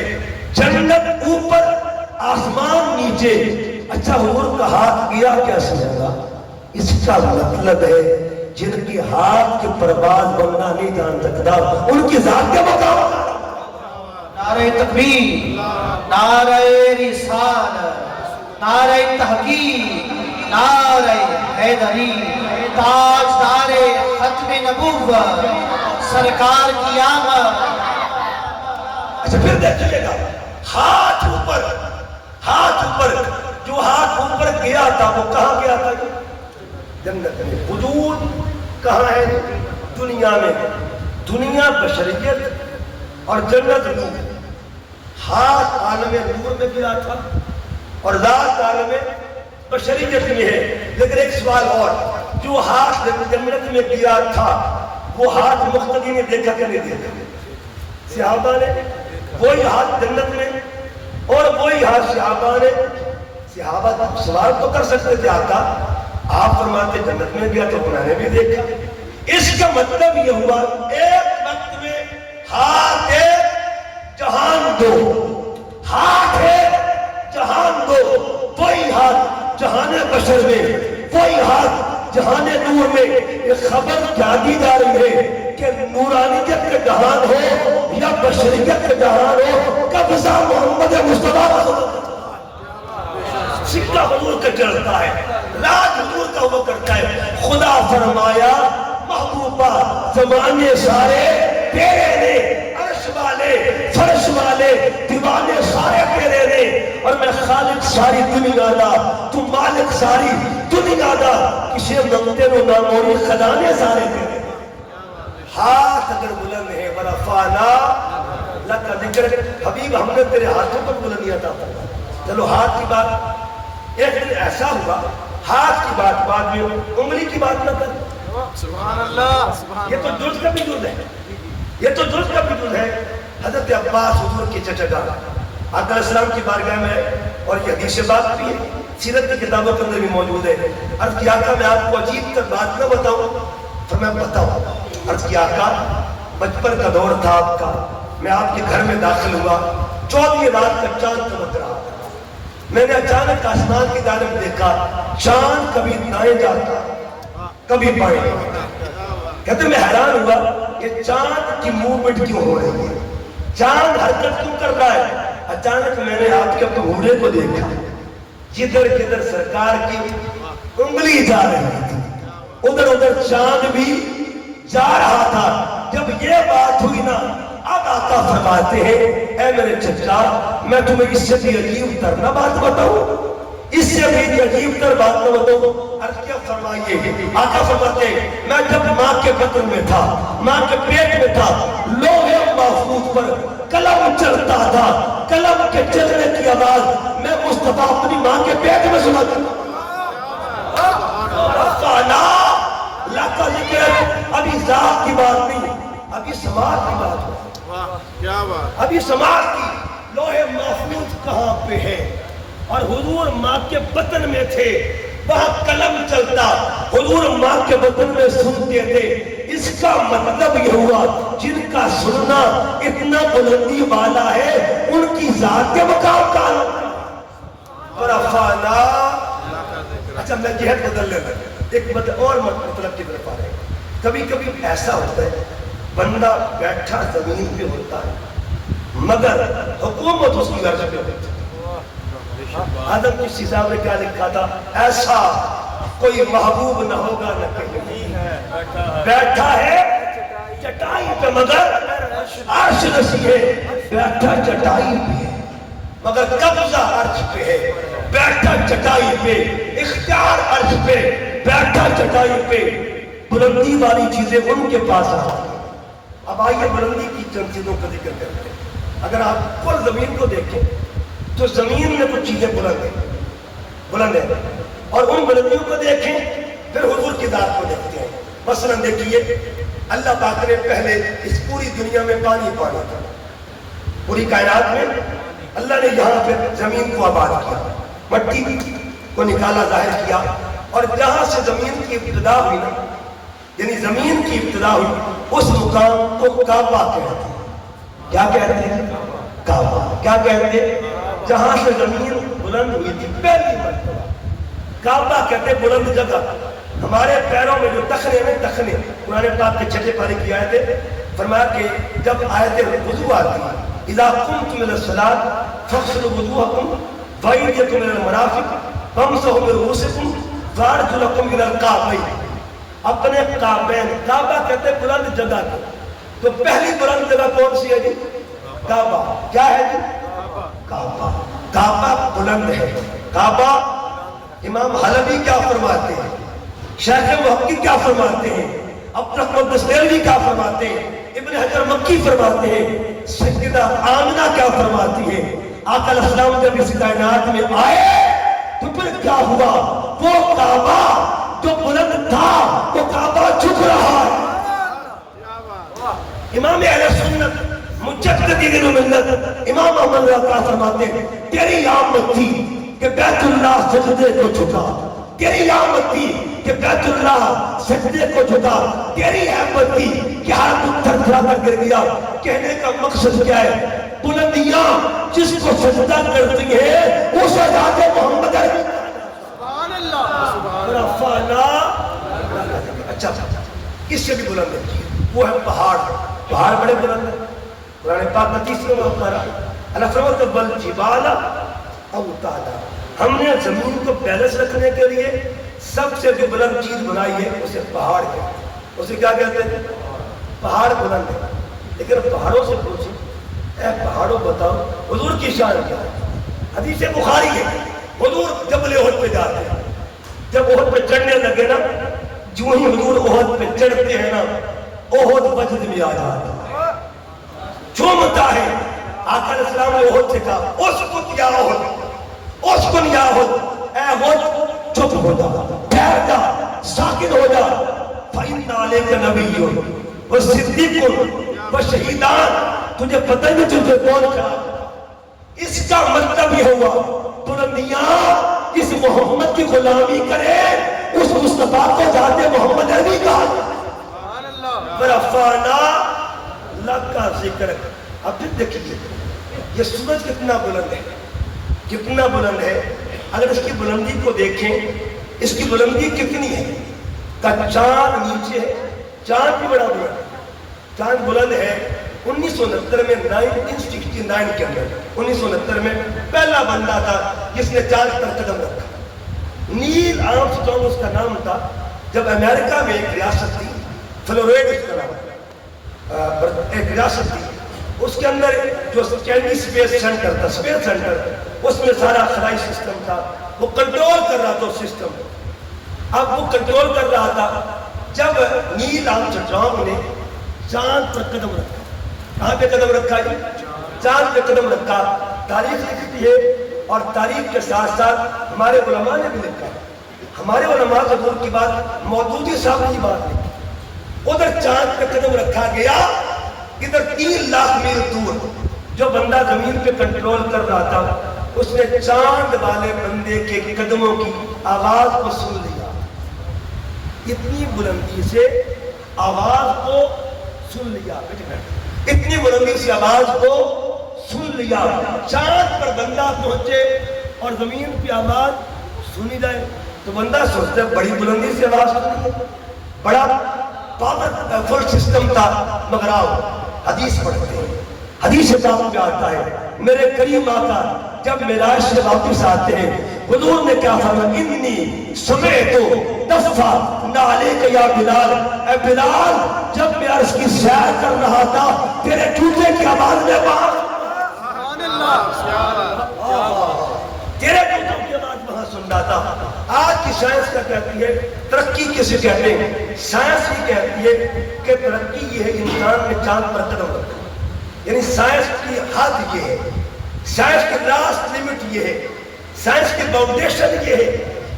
جنت اوپر آسمان نیچے. اچھا حضور کا ہاتھ گیا کیسے ہوگا؟ اس کا مطلب ہے جن کی ہاتھ کی پرواز بننا نہیں جان سکتا ان کی ذات کے مقام. نعرہ تکبیر، نعرہ رسالت، نعرہ تحقیق، نعرہ حیدری، تاجدار ختم نبوت، سرکار کی آمد. اچھا پھر دیکھیے گا ہاتھ اوپر، ہاتھ اوپر. جو ہاتھ اوپر گیا تھا وہ کہاں گیا تھا؟ جنت میں. حدود کہاں ہے؟ دنیا میں. دنیا بشریت اور جنت نور. ہاتھ عالم نور میں گرا تھا اور ذات عالم بشریت میں ہے. لیکن ایک سوال اور، جو ہاتھ جنت میں گرا تھا وہ ہاتھ مقتدی نے دیکھا کہ نہیں دیکھا؟ صحابہ نے وہی ہاتھ جنت میں اور وہی ہاتھ صحابہ نے. صحابہ سوال تو کر سکتے تھے آقا آپ فرماتے جنت میں گیا تو انہوں نے بھی دیکھا. اس کا مطلب یہ ہوا ایک وقت میں ہاتھ ایک جہان دو، ہاتھ ہے جہان دو. وہی ہاتھ جہان بشر میں، وہی ہاتھ جہان نور میں. یہ خبر کیا دی جا رہی ہے کہ نورانیت کا جہان ہو یا بشریت کا جہان ہو، قبضہ محمد مصطفیٰ سکہ حضور کا چلتا ہے، راج حضور کا ہوا کرتا ہے. خدا فرمایا محبوبہ زمانے سارے تیرے نے، عرش والے فرش والے دیوانے سارے تیرے نے، اور میں خالق ساری دنیا دا، تو مالک ساری دنیا دا. کسی منگتے نو ناموری خزانے سارے تیرے. ہاتھ اگر بلند ہے ورفعنا لک ذکر، حبیب ہم نے تیرے ہاتھوں پر بلندی عطا فرمائی. چلو ہاتھ کی بات ایک دن ایسا ہوا، ہاتھ کی بات بعد میں، انگلی کی بات نہ کر. سبحان اللہ. یہ تو جز کا بھی جز ہے، یہ تو جز کا بھی جز ہے. حضرت عباس حضور کی چچا جان آقا علیہ السلام کی بارگاہ میں، اور یہ حدیث بات بھی ہے، سیرت کی کتابوں کے اندر بھی موجود ہے. عرض کیا آقا میں آپ کو عجیب تر بات نہ بتاؤں؟ فرمایا بتاؤ. عرض کیا آقا بچپن کا دور تھا آپ کا، میں آپ کے گھر میں داخل ہوا، 14ویں رات کا چاند چمک رہا تھا۔ میں نے اچانک آسمان کی جانب دیکھا، چاند کبھی دائیں جاتا کبھی بائیں جاتا۔ کہتے میں حیران ہوا کہ چاند کی موومنٹ کیوں ہو رہی ہے، چاند حرکت کیوں کر رہا ہے۔ اچانک میں نے آپ کے پہوڑے کو دیکھا، جدھر جدھر سرکار کی انگلی جا رہی تھی ادھر ادھر چاند بھی جا رہا تھا۔ جب یہ بات ہوئی نا، اب آقا فرماتے ہیں اے میرے چچا، میں تمہیں اس سے بھی عجیب تر نہ بات بتاؤں، اس سے بھی عجیب تر بات نہ بتاؤں۔ عرض کیا فرمائیے؟ آقا فرماتے ہیں میں جب ماں کے بطن میں تھا، ماں کے پیٹ میں تھا، لوح محفوظ پر قلم چلتا تھا، قلم کے چلنے کی آواز میں مصطفیٰ اپنی ماں کے پیٹ میں سنا تھا۔ رفعنا لک ذکرک، ابھی ذات کی بات نہیں، ابھی سماعت کی بات ہے، کیا بات، ابھی سماعت کی۔ لوح محفوظ کہاں پہ ہے؟ اور حضور ماں کے بطن میں تھے، وہاں قلم چلتا، حضور ماں کے بطن میں سنتے تھے۔ اس کا مطلب یہ ہوا جن کا سننا اتنا بلندی والا ہے ان کی ذات کے مقام کا رفعنا۔ اچھا میں جہت بدل لیتا ایک اور مطلب کی طرف آ رہے ہیں۔ کبھی کبھی ایسا ہوتا ہے بندہ بیٹھا زمین پہ ہوتا ہے مگر حکومت اس کی عرش پہ ہوتی ہے۔ آدم کی سزا میں کیا لکھا تھا؟ ایسا کوئی محبوب نہ ہوگا نہ کہیں، بیٹھا ہے چٹائی پہ مگر عرش نشی ہے، بیٹھا چٹائی پہ مگر قبضہ عرش پہ ہے، بیٹھا چٹائی پہ، اختیار عرش پہ، بیٹھا چٹائی پہ۔ بلندی والی چیزیں ان کے پاس آتی ہیں۔ اب آئیے بلندی کی چند چیزوں کا ذکر کرتے ہیں۔ اگر آپ کل زمین کو دیکھیں تو زمین میں کچھ چیزیں بلند ہیں، اور ان بلندیوں کو دیکھیں پھر حضور کی ذات کو دیکھتے ہیں۔ مثلا دیکھیے اللہ پاک نے پہلے اس پوری دنیا میں پانی تھا، پوری کائنات میں اللہ نے یہاں پہ زمین کو آباد کیا، مٹی کو نکالا، ظاہر کیا، اور جہاں سے زمین کی ابتدا ہوئی نا، یعنی زمین کی ابتدا ہوئی اس مقام کو کعبہ کہتے ہیں۔ کیا کہتے ہیں؟ کعبہ۔ کیا کہتے ہیں؟ جہاں سے زمین بلند ہوئی تھی پہلی مرتبہ، کعبہ کہتے ہیں بلند جگہ۔ ہمارے پیروں میں جو تخنے میں تخنے، قرآن پاک کے چھٹے پارے کی آیت ہے، فرمایا کہ جب آیت وضو آتی ہے اذا قمتم الى الصلاة فاغسلوا وجوهكم وايديكم الى المرافق وامسحوا برؤوسكم وارجلكم الى الكعبين۔ اپنے کعبین، کعبہ کہتے ہیں بلند جگہ کو، تو پہلی بلند جگہ کون سی ہے جی؟ کعبہ۔ کیا ہے جی؟ کعبہ۔ کعبہ بلند ہے۔ کعبہ امام حلبی کیا فرماتے ہیں، شیخ محقق کیا فرماتے ہیں، عبد الرحمن دستیلوی کیا فرماتے ہیں، ابن حجر مکی فرماتے ہیں، سیدہ آمنہ کیا فرماتی ہے، آقا علیہ السلام جب اس کائنات میں آئے تو پھر کیا ہوا؟ وہ کعبہ جو بلند تھا وہ کعبہ جھک رہا ہے۔ امام اہل سنت مجدد ملت امام احمد رضا فرماتے ہیں تیری آمد تھی کہ بیت اللہ سجدے کو جھکا، تیری آمد تھی کہ بیت اللہ سجدے کو جھکا، تیری احمد تھی کہ ہر پتھر تھرا کر گر گیا۔ کہنے کا مقصد کیا ہے؟ بلندیاں جس کو سجدہ کرتی ہے اسے ذات محمد ہے۔ سبحان اللہ، رفعنا۔ اچھا اس سے بھی بلند ہے وہ ہے پہاڑ۔ پہاڑ بڑے بلند ہیں۔ قرآن پاک میں تیسرے میں ہمارا اللہ فرماتا ہے والجبال اوتادا، ہم نے زمین کو بیلنس رکھنے کے لیے سب سے جو بلند چیز بنائی ہے اسے پہاڑ کہتے ہیں۔ اسے کیا کہتے ہیں؟ پہاڑ بلند ہے۔ لیکن پہاڑوں سے پوچھیں اے پہاڑوں بتاؤ حضور کی شان کیا ہے؟ حدیث بخاری ہے حضور جبل احد پہ جاتے ہیں، جب احد پہ چڑھنے لگے نا، جو ہی حضور احد پہ چڑھتے ہیں نا احد وجد میں آ جاتا ہے، جھومتا ہے۔ آقا علیہ السلام نے احد سے کہا اسکت یا احد، اسکن یا احد، اے احد چپ ہو جا، ٹھہر جا، ساکن ہو جا، فَإِنَّ عَلَيْكَ نَبِيٌّ وَصِدِّيقٌ وَشَهِيدَانِ، تجھے پتہ نہیں تجھے کون کہا۔ اس کا مطلب یہ ہوا بلندیاں اس محمد کی غلامی کرے، اس مصطفیٰ کو ذات محمد عربی کہا۔ سبحان اللہ، رفعنا لک ذکرک، اب پھر دیکھیے یہ سورج کتنا بلند ہے، کتنا بلند ہے. اگر اس کی بلندی کو دیکھیں، اس کی بلندی کتنی ہے کہ چاند نیچے ہے، چاند بھی بڑا بلند ہے. چاند بلند ہے. 1969 میں 1969 کے اندر 1969 میں پہلا بندہ تھا جس نے چاند پر قدم رکھا. نیل آرمسٹرانگ اس کا نام تھا. جب امریکہ میں ایک ریاست تھی فلوریڈا اس کا نام، ایک ریاست تھی، اس کے اندر جو کینڈی اسپیس سینٹر تھا، اسپیس سینٹر، اس میں سارا خلائی سسٹم تھا، وہ کنٹرول کر رہا تھا اس سسٹم. اب وہ کنٹرول کر رہا تھا جب نیل آرمسٹرانگ نے چاند پر قدم رکھا. کہاں پہ قدم رکھا جی؟ چاند پہ قدم رکھا. تاریخ لکھتی ہے اور تاریخ کے ساتھ ساتھ ہمارے علماء نے بھی لکھا. ہمارے علماء کے دور کی بات مودودی صاحب کی بات نہیں. ادھر چاند پہ قدم رکھا گیا، ادھر 3 لاکھ میل دور جو بندہ زمین پہ کنٹرول کر رہا تھا اس نے چاند والے بندے کے قدموں کی آواز کو سن لیا. اتنی بلندی سے آواز کو سن لیا، اتنی بلندی سے آواز کو سن لیا. چاند پر بندہ پہنچے اور زمین پہ آواز سنی جائے تو بندہ سوچتا ہے بڑی بلندی سے آواز سنی، بڑا پاورفل سسٹم تھا. مگر آؤ حدیث پڑھتے ہیں. حدیث پاک میں آتا ہے میرے کریم آقا جب معراج سے واپس آتے ہیں حضور نے کیا فرمایا؟ انی سمعت دفع نعلیک یا بلال. اے بلال جب میں عرش کی سیر کر رہا تھا تیرے جوتے کی آواز میں وہاں تیرے جوتوں کی آواز وہاں سن رہا تھا. آج کی سائنس کا کہتی ہے ترقی کسے کہتے ہیں؟ سائنس ہی کہتی ہے کہ ترقی یہ ہے انسان نے چاند پر قدم رکھا. یعنی سائنس کی حد یہ ہے، سائنس کی لاسٹ لمٹ یہ ہے، سائنس کی باؤنڈیشن یہ ہے،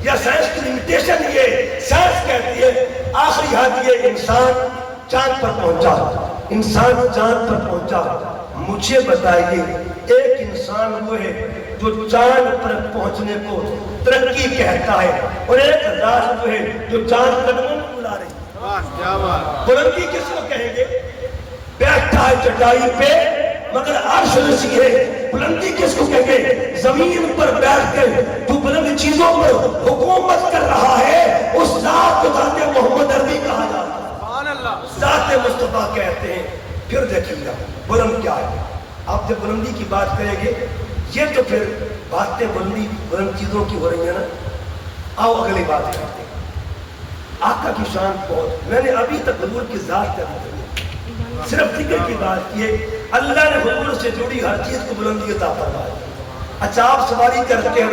یا سائنس کی لمیٹیشن یہ ہے. سائنس کہتی ہے آخری حد یہ انسان چاند پر پہنچا، انسان چاند پر پہنچا. مجھے بتائیے ایک انسان وہ ہے جو چاند پر پہنچنے کو ترقی کہتا ہے اور ایک ذات وہ ہے جو چاند قدموں میں بلا رہی ہے. بلندی کس کو کہیں گے؟ بیٹھا ہے چٹائی پہ مگر عرش رسی ہے. بلندی کس کو کہیں گے؟ زمین پر بیٹھ کر جو بلند چیزوں پر حکومت کر رہا ہے اس ذات کو ذات محمد عربی کہا جاتا ہے، ذات مصطفیٰ کہتے ہیں. پھر دیکھیے گا بلند کیا ہے. آپ جب بلندی کی بات کریں گے یہ تو پھر باتیں بلند چیزوں کی ہو رہی ہیں نا. آؤ اگلی بات کرتے ہیں. آقا کی شان بہت، میں نے ابھی تک حضور کی ذات کا ذکر کیا، صرف ذکر کی بات کی ہے. اللہ نے حضور سے جڑی ہر چیز کو بلندی عطا فرمائی. اچھا آپ سواری کرتے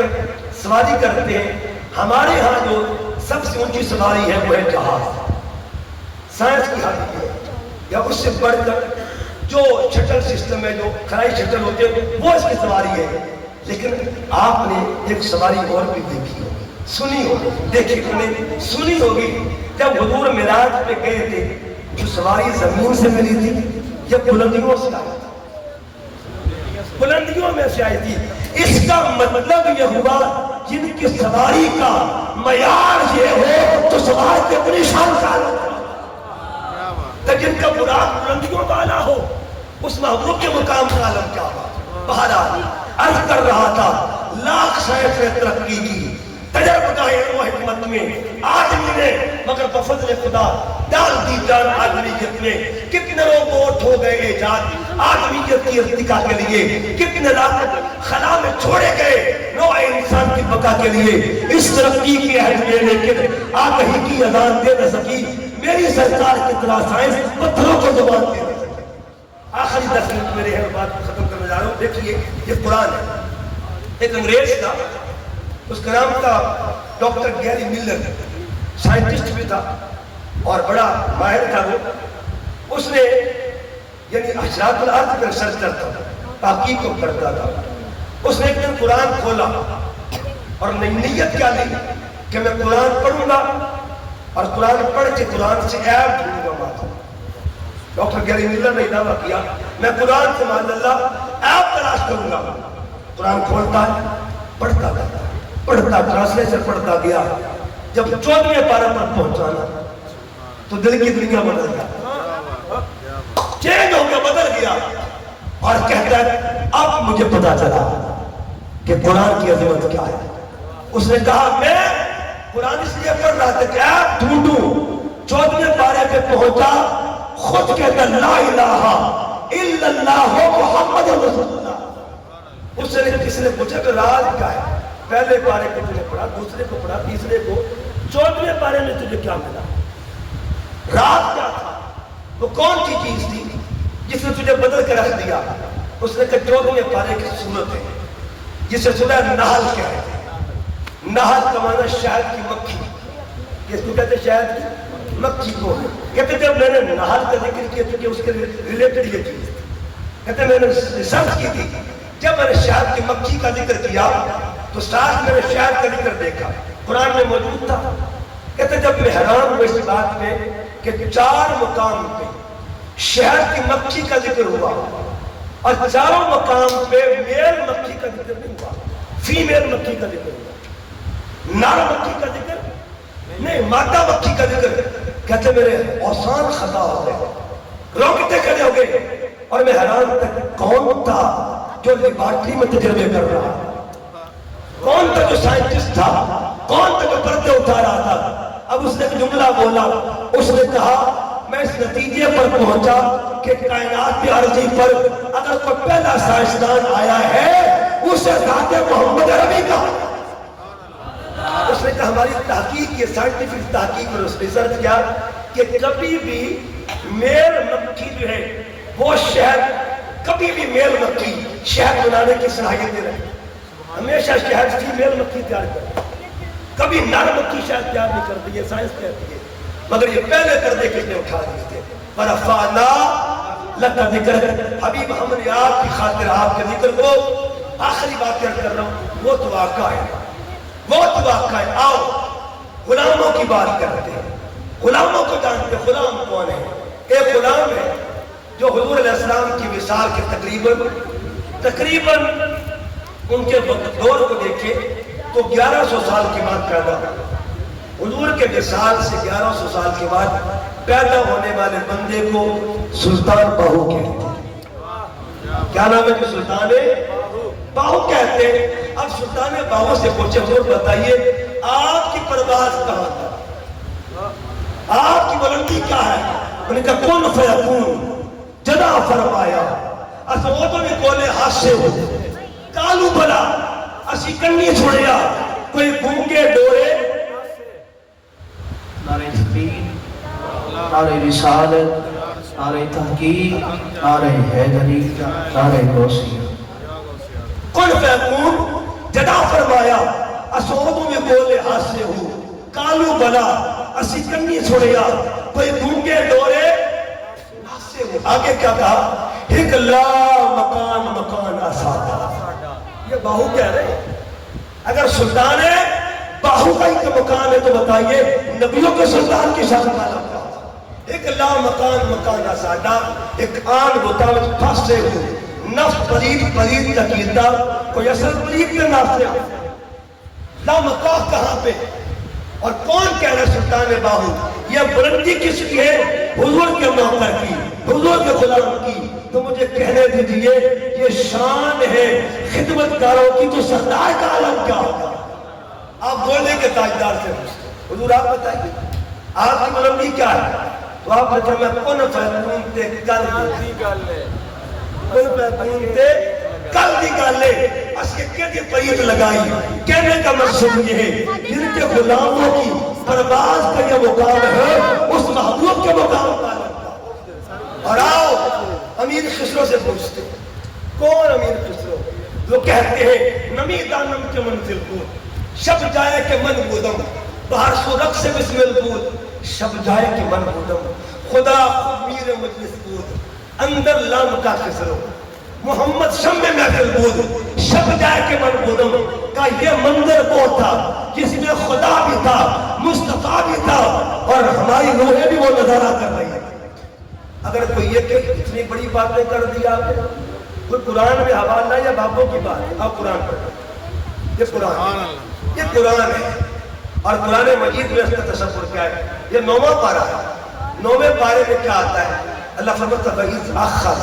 ہیں. ہمارے ہاں جو سب سے اونچی سواری ہے وہ ہے جہاز. سائنس کی حد ہے یا اس سے بڑھ کر جو شٹل سسٹم ہے، جو خلائی شٹل ہوتے ہیں وہ اس کی سواری ہے. لیکن آپ نے ایک سواری اور بھی دیکھی ہوگی، سنی ہوگی، دیکھی ہوگی، سنی ہوگی. جب حضور معراج پہ گئے تھے جو سواری زمین سے ملی تھی یا بلندیوں سے آئی تھی؟ بلندیوں میں سے آئی تھی. اس کا مطلب یہ ہوا جن کی سواری کا معیار یہ ہو تو سوار کے اپنی شان کا جن کا مراد بلندیوں والا ہو اس محبوب کے مقام کا عالم کیا ہوا. بہرحال عرض کر رہا تھا لاکھ سائنس نے ترقی کی، تجربہ کا علم و حکمت میں آدمی نے مگر بفضل خدا ڈال دی جان آدمیت میں. کتنے روبوٹ ہو گئے ایجاد آدمیت کی ارتقاء کے لیے، کتنے لاکھ خلا میں چھوڑے گئے نوع انسان کی بقا کے لیے. اس ترقی کی عہد میں لیکن آگہی کی اذان دے نہ سکی میری سرکار کی طرح سائنس پتھروں کو زبان دے نہ سکی. آخری 10 منٹ میرے ہیں بات کو ختم کرنے جا رہا ہوں. دیکھیے یہ قرآن ہے. ایک انگریز تھا، اس کا نام تھا ڈاکٹر گیری ملر، سائنٹسٹ بھی تھا اور بڑا ماہر تھا. وہ اس نے یعنی اشراط الارض پر ریسرچ کرتا تھا، تحقیق کو کرتا تھا. اس نے ایک دن قرآن کھولا اور نیت کیا لی کہ میں قرآن پڑھوں گا اور قرآن پڑھ کے قرآن سے عیب ڈھونڈوں گا. ڈاکٹر گیری ملر نے دعویٰ کیا میں قرآن سے معاذ اللہ عیب تلاش کروں گا. قرآن کھولتا ہے، پڑھتا گیا، پڑھتا ٹرانسلیشن پڑھتا گیا. جب 14ویں پارہ پر پہنچانا تو دل کی دنیا بدل گیا، چینج ہو گیا، بدل گیا. اور کہتا ہے اب مجھے پتا چلا کہ قرآن کی عظمت کیا ہے. اس نے کہا میں قرآن اس لیے پڑھ رہا تھا کہ آپ ڈھونڈوں. 14ویں پارے پہ پہنچا, خود کہتا لا الہ الا اللہ محمد رسول اللہ. اس نے کسی نے پوچھا کہ راز کیا ہے؟ پہلے پارے کو تجھے پڑھا, دوسرے کو پڑھا, تیسرے کو, 14ویں پارے میں تجھے کیا ملا؟ راز کیا تھا؟ وہ کون سی چیز تھی جس نے تجھے بدل کے رکھ دیا؟ اس نے کہا 14ویں پارے کی سورت ہے جسے سورہ نحل کہتے ہیں. نحل کا معنی شہد کی مکھی. کس کو کہتے ہیں؟ شہد کی مکھی کو. کہتے جب میں نے نحل کا ذکر کیا تو کہ اس کے ریلیٹڈ یہ چیز تھی. کہتے میں نے ریسرچ کی تھی, جب میں نے شہد کی مکھی کا ذکر کیا تو ساتھ میں نے شہد کا ذکر دیکھا, قرآن میں موجود تھا. کہتے جب میں حیران ہوا اس بات پہ کہ 4 مقام پہ شہد کی مکھی کا ذکر ہوا اور 4 مقام پہ میل مکھی کا ذکر نہیں ہوا, فیمیل مکھی کا ذکر ہوا. نر مکھی کا ذکر نہیں, مادہ مکھی کا ذکر. کہتے میرے اوسان خطا ہو گئے, روکتے کھڑے ہو گئے, اور میں حیران تک کون تھا جو لیبارٹری میں تجربے کر رہا, کون تھا جو سائنٹسٹ تھا, کون تھا جو پردے اٹھا رہا تھا. اب اس نے ایک جملہ بولا, اس نے کہا میں اس نتیجے پر پہنچا کہ کائنات کی عرضی پر اگر کوئی پہلا سائنسدان آیا ہے اسے ذات محمد عربی کا. اس نے کہا ہماری تحقیق, یہ سائنٹیفک تحقیق اور اس نے ریسرچ کیا کہ کبھی بھی میل مکھی جو ہے وہ شہد, کبھی بھی میل مکھی شہد بنانے کی صلاحیت نہیں رہتی. ہمیشہ شہد فیمیل مکھی تیار کرتی, کبھی نر مکھی شہد تیار نہیں کرتی. یہ سائنس کہتی ہے. مگر یہ پہلے پردے کس نے اٹھا دیے تھے. فرفعنا لک ذکرک, حبیب ہم نے آپ کی خاطر آپ کے ذکر کو, آخری بات کر رہا ہوں, وہ تو واقعہ ہے, وہ تو واقعہ ہے. آؤ غلاموں کی بات کرتے ہیں, غلاموں کو جانتے ہیں. غلام کون ہے؟ ایک غلام ہے جو حضور علیہ السلام کی وصال کے تقریباً ان کے دور کو دیکھے تو 1100 سال کے بعد پیدا ہوا. حضور کے وصال سے 1100 سال کے بعد پیدا ہونے والے بندے کو سلطان باہو کہتے ہیں. کیا نام ہے؟ کہ سلطان باہو کہتے ہیں. اب سلطان باہو سے پوچھے حضور بتائیے آپ کی پرواز کہاں تھا, آپ کی بلندی کیا ہے؟ انہوں نے کہا کن فیکون, جدا فرمایا اسودوں میں کولے حادثے ہو کالو بلا اسی کنی چھوڑیا کوئی گونگے ڈورے. نعرہ تکبیر, نعرہ رسالت, نعرہ تحقیق, نعرہ حیدری, نعرہ غوثیہ. کن فیکون, جدا فرمایا اسودوں میں کولے حادثے ہو کالو بلا اسی کنی چھوڑیا کوئی گونگے ڈورے. آگے کیا کہا؟ ایک لا مکان مکان آسادا. یہ باہو کہہ رہے ہیں اگر سلطان ہے باہو کا ایک مکان ہے تو بتائیے نبیوں کے سلطان کی شان کا نام کیا؟ ایک لا مکان مکان آسادا. ایک آن ہوتا ہے پھنسے ہو نفس پلید پلید تکیتا, کوئی اصل پلید کے نفس ہے. لا مکان کہاں پہ اور کون کہہ رہا ہے سلطان باہو؟ یہ بلندی کس کی ہے؟ حضور کے موقع کی, حضور کے غلام کی. تو مجھے کہنے دیجئے یہ شان ہے خدمتگاروں کی, تو سردار کا عالم کیا ہوگا؟ آپ بولنے کے تاجدار سے پوچھتے حضور آپ بتائیے آپ کی بلندی کیا ہے؟ تو آپ نے فرمایا کن فیکون تے کل دی گالے, کن فیکون تے کل دی گالے. اس کے پریت لگائی. کہنے کا مقصد یہ ہے جن کے غلاموں کی پرواز کا یہ مقام ہے اس محبوب کے مقام کا. اور آؤ امیر خسرو سے پوچھتے کون امیر خسرو؟ جو کہتے ہیں نمی دانم کے منزل بود شب جائے کہ من بودم باہر سورک سے بسمل بود, شب جائے کہ من بودم خدا خود میر مجلس بود اندر لام کا خسرو محمد شم میں محفل بود شب جائے کہ من بودم. کا یہ منظر وہ تھا جس میں خدا بھی تھا, مصطفیٰ بھی تھا, اور ہماری روحیں بھی وہ نظارہ کر رہی ہے. اگر کوئی یہ کہ اتنی بڑی باتیں کر دیا کوئی قرآن میں حوالہ یا بابوں کی بات ہے, آپ قرآن پڑھیں. یہ قرآن ہے, یہ قرآن ہے. اور قرآن مجید میں اس کا تصور کیا ہے؟ یہ 9واں پارہ ہے. 9ویں پارے میں کیا آتا ہے؟ اللہ فرماتا ہے وَإِذْ أَخَذَ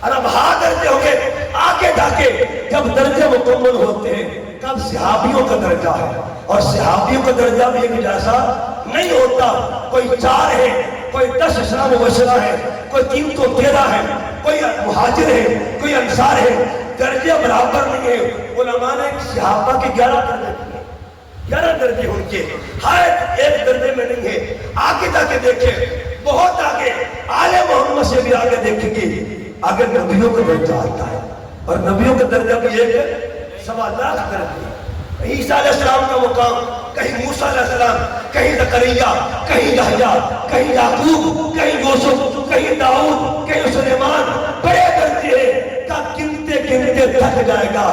اور اب درجے ہو گئے، آگے جا کے جب درجے مکمل ہوتے ہیں تب صحابیوں کا درجہ ہے، اور صحابیوں کا درجہ بھی ایک جیسا نہیں ہوتا، کوئی 4 ہے، کوئی 10 اشرا مبشرہ ہے، کوئی 3 تو 13 ہے، کوئی مہاجر ہے، کوئی انصار ہے، درجے برابر نہیں ہے۔ علماء نے صحابہ کے 11 درجے کیے، 11 درجے ان کے، ہر ایک درجے میں نہیں ہے۔ آگے جا کے دیکھیں، بہت آگے، آل محمد سے بھی آگے دیکھیں گے، آگے نبیوں کا درجہ آتا ہے، اور نبیوں کا درجہ بھی ایک 1.25 لاکھ درجے۔ عیسیٰ علیہ السلام کا مقام، کہیں موسیٰ علیہ السلام، کہیں زکریا، کہیں یحییٰ، کہیں یعقوب، کہیں یوسف، کہیں داؤد، کہیں سلیمان، بڑے درجے ہیں کہ گنتے گنتے تھک جائے گا،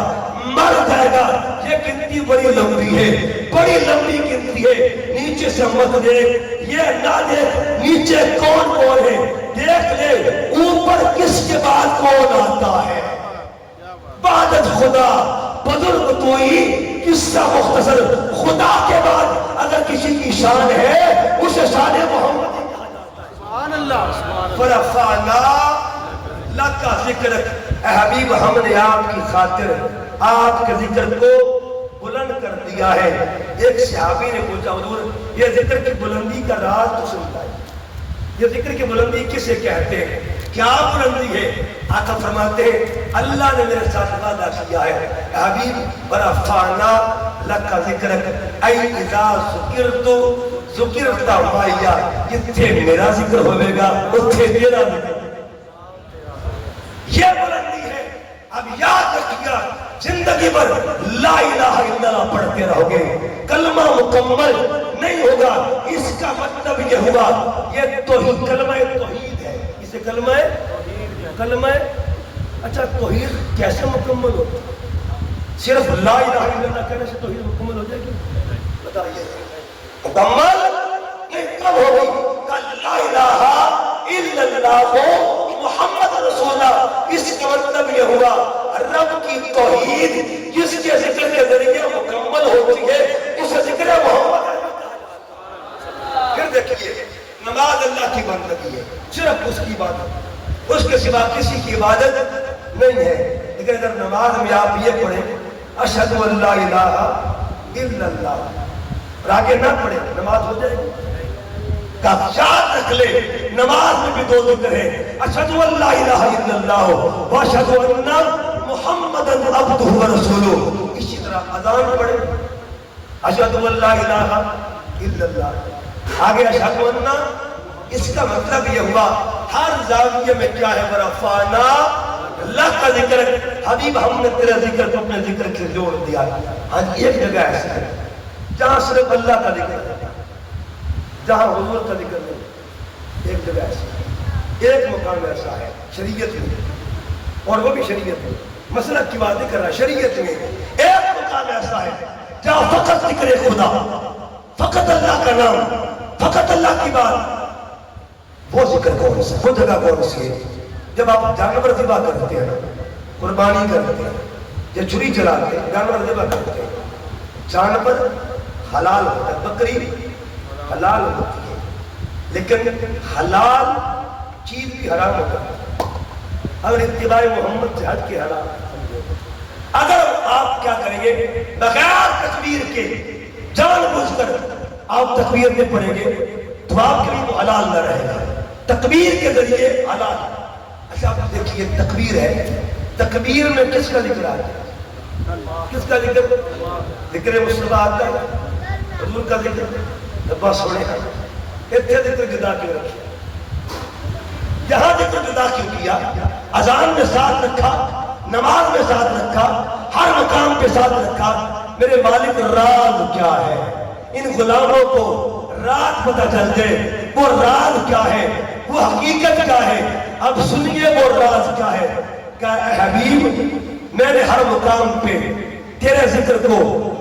مر جائے گا۔ یہ گنتی بڑی لمبی ہے، بڑی لمبی گنتی ہے۔ نیچے سے مت دیکھ، یہ نہ دیکھ نیچے کون کون ہے، دیکھ لے اوپر کس کے بعد کون آتا ہے۔ بعدت خدا بزرگ توئی، قصہ مختصر، خدا کے بعد اگر کسی کی شان ہے اسے شان محمد کہا جاتا ہے۔ سبحان اللہ، سبحان اللہ۔ فرفعنا لک ذکرک، اے حبیب ہم نے آپ کی خاطر آپ کے ذکر کو بلند کر دیا ہے۔ ایک صحابی نے پوچھا حضور یہ ذکر کی بلندی کا راز تو سنتا ہے، یہ ذکر کی بلندی کسے کہتے ہیں، کیا بلندی ہے؟ آقا فرماتے ہیں اللہ نے میرے ساتھ وعدہ کیا ہے، اے حبیب ورفعنا لک ذکرک، ای اذا ذکرت معیا، جتھے میرا ذکر ہوئے گا اتھے میرا ذکر، یہ بلندی ہے۔ اب یاد رکھیے زندگی بھر لا الہ الا اللہ پڑھتے رہو گے، کلمہ مکمل نہیں ہوگا، اس کا مطلب یہ ہوا یہ توحید، کلمہ توحید ہے، اسے کلمہ اچھا توحید کیسے مکمل ہوتا ہے؟ صرف لا الہ الا اللہ کہنے سے توحید مکمل ہو جائے گی؟ بتائیے مکمل نہیں کب ہوگی؟ کہ لا الہ الا اللہ محمد رسول اللہ، اس کا مطلب یہ ہوا رب کی توحید جس کے ذکر کے ذریعے مکمل ہوتی ہے اسے ذکر محمد۔ پھر دیکھیے نماز اللہ کی بندگی ہے، صرف اس کی عبادت، اس کے سوا کسی کی عبادت نہیں ہے۔ لیکن اگر نماز میں آپ یہ پڑھیں اشہد ان لا الہ الا اللہ اور آگے نہ پڑھیں نماز ہو جائے گی؟ یاد رکھ لے نماز میں بھی 2 ذکر ہیں، اشہد ان لا الہ الا اللہ واشہد ان محمد عبدہ ورسولہ۔ اسی طرح اذان پڑھے اشہد ان لا الہ الا اللہ، آگے اشہد ان، اس کا مطلب یہ ہوا ہر زاویے میں کیا ہے، ورفعنا لک ذکرک، حبیب ہم نے تیرے ذکر کو اپنے ذکر سے جوڑ دیا۔ آج ایک جگہ ایسی ہے جہاں صرف اللہ کا ذکر ہے، جہاں حضور کا ذکر نہیں، ایک جگہ ایسی ہے، ایک مقام ایسا ہے شریعت میں، اور وہ بھی شریعت میں، مسلک کی بات نہیں کر رہا، شریعت میں ایک مقام ایسا ہے جہاں فقط ذکر خدا، فقط اللہ کا نام، فقط اللہ کی بات۔ وہ ذکر کون سا، وہ جگہ کون سی ہے؟ جب آپ جانور ذبح کرتے ہیں، قربانی کرتے ہیں، یا چھری چلاتے ہیں، جانور ذبح کرتے ہیں، جانور حلال ہوتا ہے، بکری حلال ہوتی ہے، لیکن حلال چیز بھی حرام ہوتا ہے اگر اتباع محمد سے ہٹ کے حلال سمجھو۔ اگر آپ کیا کریں گے بغیر تکبیر کے جان بوجھ کر آپ تکبیر میں پڑھیں گے تو آپ کے لیے وہ حلال نہ رہے گا، تکبیر کے ذریعے حلال۔ اچھا آپ دیکھیے تکبیر ہے، تکبیر میں کس کا ذکر آتا ہے؟ کس کا ذکر؟ ذکر مصطفیٰ آتا ہے، حضور کا ذکر، بس ہونے کا اتنے ذکر جدا کیوں رکھا؟ یہاں ذکر جدا کیوں کیا؟ اذان میں ساتھ رکھا، نماز میں ساتھ رکھا، ہر مقام پہ ساتھ رکھا۔ میرے مالک راز کیا ہے؟ ان غلاموں کو راز پتہ چل جائے، وہ راز کیا ہے، وہ حقیقت کیا ہے۔ اب سنیے وہ راز کیا ہے کہ اے حبیب میں نے ہر مقام پہ تیرے ذکر کو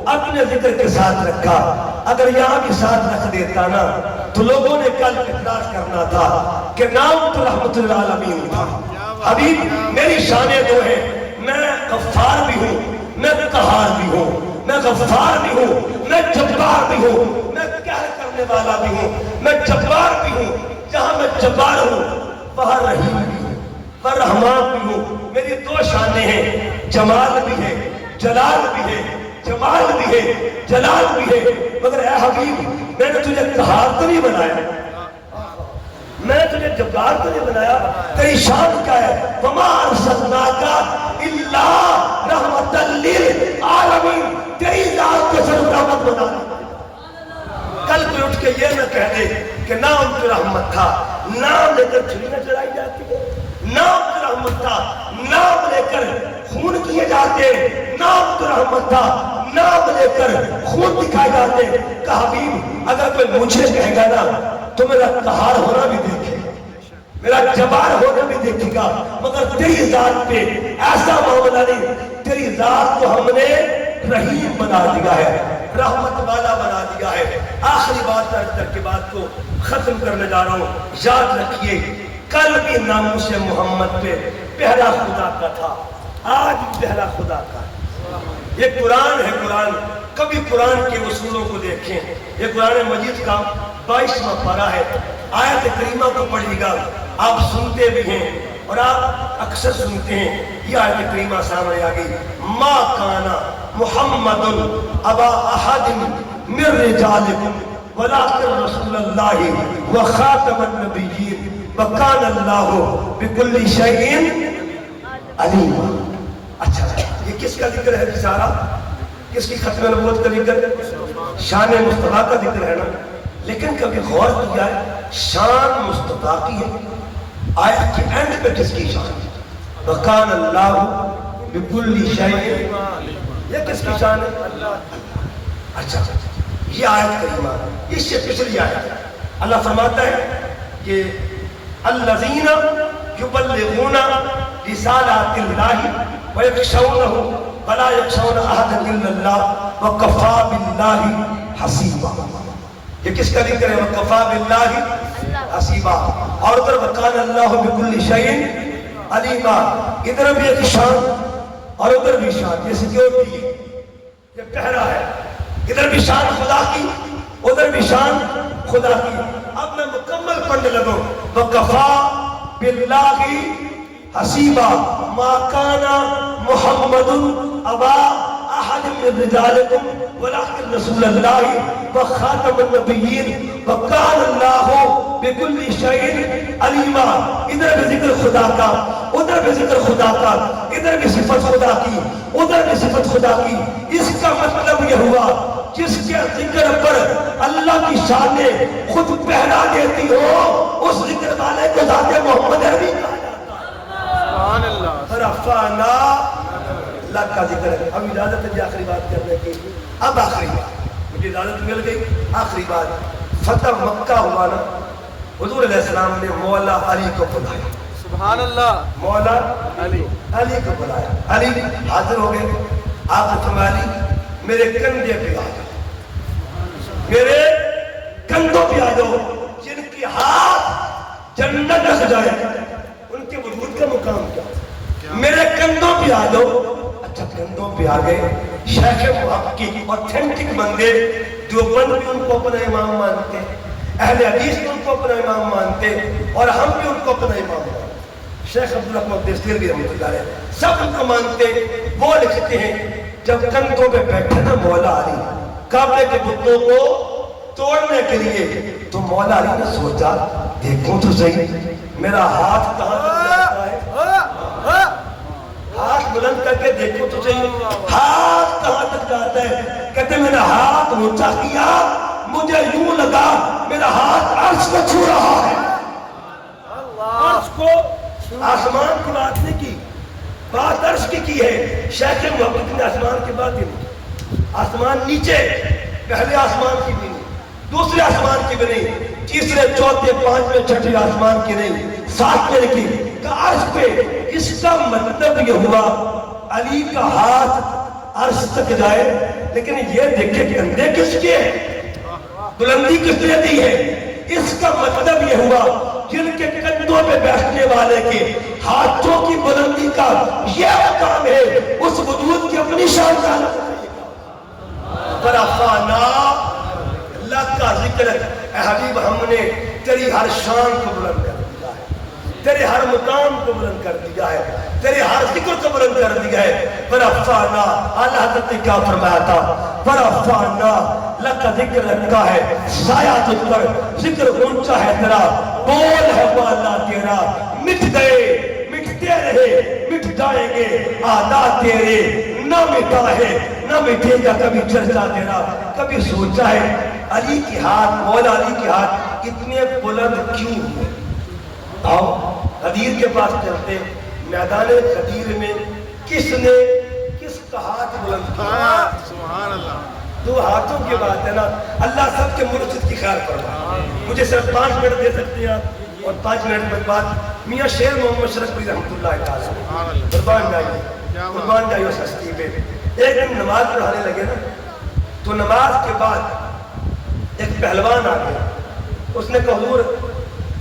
اپنے ذکر کے ساتھ رکھا، اگر یہاں بھی ساتھ رکھ دیتا نا تو لوگوں نے کل اعتراض کرنا تھا کہ نام تو رحمت العالمین تھا۔ حبیب میری شانیں 2 ہیں، میں غفار بھی ہوں، میں قہار بھی ہوں، میں غفار بھی ہوں، میں جبار بھی ہوں، میں قہر کرنے والا بھی ہوں، میں جبار بھی ہوں۔ جہاں میں جبار ہوں وہاں رحیم بھی ہوں، میں رحمان بھی ہوں. میری دو شانیں ہیں, جمال بھی ہے, جلال بھی ہے, جمال بھی ہے, جلال بھی ہے. مگر اے حبیب, میں نے تجھے قہار تو نہیں بنایا, میں تجھے جبار تو نہیں بنایا. تیری شان کیا ہے؟ وَمَا أَرْسَلْنَاكَ إِلَّا رَحْمَةً لِلْعَالَمِينَ. تیری ذات کو صرف رحمت بنا دی. کل کوئی اٹھ کے یہ نہ کہہ دے کہ نام کی رحمت تھا, نام لے کر چھری نہ چلائی جاتی ہے, نام کی رحمت تھا, نام لے کر خون کیے جاتے, نام کی رحمت تھا, نام لے کر خون دکھائے جاتے. کہ حبیب اگر کوئی مجھے کہے گا نا تو میرا قہار ہونا بھی دیکھے, میرا جبار ہونا بھی دیکھے گا, مگر تیری ذات پہ ایسا معاملہ نہیں. تیری ذات کو ہم نے رحیم بنا دیا ہے, رحمت والا بنا دیا ہے. آخری بات کر کے بات کو ختم کرنے جا رہا ہوں. یاد رکھیے, کل بھی ناموس محمد پہ پہلا خدا کا تھا, آج بھی پہلا خدا کا. یہ قرآن ہے, قرآن. کبھی قرآن کے اصولوں کو دیکھیں. یہ قرآن مجید کا 22واں پارہ ہے. آیت کریمہ کو پڑھیے گا, آپ سنتے بھی ہیں اور آپ اکثر سنتے ہیں. یہ آیت کریمہ سامنے آ گئی. ما کانا محمد ابا احد من رجالکم ولکن رسول اللہ وخاتم النبیین وکان اللہ بکل شیء علیما. اچھا, یہ کس کا ذکر ہے سارا؟ کس کی ختم نبوت کا ذکر؟ شان مصطفیٰ کا ذکر ہے نا. لیکن کبھی غور کیا ہے, شان مصطفیٰ کی ہے, آیت کے اینڈ پہ کس کی شان ہے؟ وکان اللہ بکل شیء. یہ کس کی شان ہے؟ اچھا, یہ آیت کریمہ, اس سے پچھلی آیت اللہ فرماتا ہے کہ الذین یبلغون رسالات اللہ ویخشونہ ولا یخشون احدا الا اللہ وکفی باللہ حسیبا. یہ کس کا ذکر ہے؟ وکفی باللہ حسیبا. اور ادھر وکان اللہ بکل شیء علیما. ادھر بھی ایک شان اور ادھر بھی شان. یہ سیکیورٹی ہے, یہ پہرا ہے. ادھر بھی شان خدا کی, ادھر بھی شان خدا کی. اب میں مکمل پڑھنے لگوں. وَقَفَى بِاللَّهِ حَسِيبًا مَا كَانَ مُحَمَّدٌ أَبَا أَحَدٍ مِّن رِجَالِكُمْ وَلَٰكِنَّ رَسُولَ اللَّهِ وَخَاتَمَ النَّبِيِّينَ وَكَانَ اللَّهُ بِكُلِّ شَيْءٍ عَلِيمًا. ادھر بھی ذکر خدا کا, ادھر بھی ذکر خدا کا, ادھر بھی صفت خدا کی, ادھر بھی صفت خدا کی. اس کا مطلب یہ ہوا جس کے ذکر پر اللہ کی شانیں خود پہنا دیتی ہو, اس ذکر والے کو ذات محمد عربی کہا جاتا ہے. سبحان اللہ. رفعنا اللہ کا ذکر ہے. اب اجازت ہے آخری بات کرنے کی. اب آخری بات مجھے اجازت مل گئی. آخری بات, فتح مکہ ہوا نا, حضور علیہ السلام نے مولا علی کو بلایا. سبحان اللہ. مولا علی کو بلایا. علی حاضر ہو گئے. آپ نے فرمایا علی میرے کندھے پہ آ جاؤ, میرے کندھوں پہ آ جاؤ. جن کی ہاتھ جنت رکھ جائے ان کے وجود کا مقام کیا؟ میرے کندھوں پہ آ جاؤ. اچھا, کندھوں پہ آ گئے. شیخ محقق اوتھینٹک بندے, دیوبند بھی ان کو اپنا امام مانتے, اہل حدیث بھی ان کو اپنا امام مانتے, اور ہم بھی ان کو اپنا امام مانتے. شیخ عبدالرحمن دستگیر رحمۃ اللہ علیہ سب ان کو مانتے. وہ لکھتے ہیں جب کندھوں پہ بیٹھے نا مولا علی کعبے کے بتوں کو توڑنے کے لیے, تو مولا علی نے سوچا دیکھوں تو صحیح میرا ہاتھ کہاں تک جاتا ہے, ہاتھ بلند کر کے دیکھوں تو صحیح ہاتھ کہاں تک جاتا ہے. کہتے میرا ہاتھ اونچا کیا, مجھے یوں لگا میرا ہاتھ عرش کو چھو رہا ہے. عرش کو, آسمان کی بات نہیں کی, بات عرش کی ہے. شیخ محقق نے آسمان کی بات ہی نہیں. آسمان نیچے, پہلے آسمان کی بھی نہیں, دوسرے آسمان کی بھی نہیں, تیسرے چوتھے پانچویں چھٹے آسمان کی نہیں, ساتویں کی کہ عرش پہ. اس کا مطلب یہ ہوا علی کا ہاتھ عرش تک جائے. لیکن یہ دیکھے کندھے کس کے ہیں, بلندی کس نے دی ہے. اس کا مطلب یہ ہوا جن کے کندھوں پہ بیٹھنے والے کے ہاتھوں کی بلندی کا یہ مقام ہے, اس وجود کی اپنی شان کا. فرفعنا, اللہ کا ذکر ہے. اے حبیب ہم نے تیری ہر شان کو بلند کر دیا ہے, تیرے ہر مقام کو بلند کر دیا ہے، تیرے ہر ذکر کو بلند کر دیا ہے۔ برفانا، اعلیٰ حضرت نے کیا فرمایا تھا؟ برفانا لکا ذکر رکھا ہے، سایہ تجھ پر ذکر اونچا ہے تیرا، بول ہے وہ اللہ تیرا، مٹ گئے مٹتے رہے مٹ جائیں گے آدھا تیرے، نہ مٹا ہے نہ مٹے گا کبھی چرچا تیرا۔ کبھی سوچا ہے علی کی ہاتھ، مولا علی کی ہاتھ اتنے بلند کیوں ہوئے؟ آؤ غدیر کے پاس چلتے، میدان غدیر میں کس کا ہاتھ بلند کیا؟ سبحان اللہ۔ دو ہاتھوں کی بات ہے نا، اللہ سب کے مرشد کی خیر فرمائے۔ مجھے صرف 5 منٹ دے سکتے ہیں آپ، اور 5 منٹ کے بعد میاں شیر محمد شرف پوری رحمۃ اللہ تعالیٰ قربان جائیے اس ہستی پہ۔ ایک دن نماز پڑھانے لگے نا، تو نماز کے بعد ایک پہلوان آ گیا، اس نے کہا حضور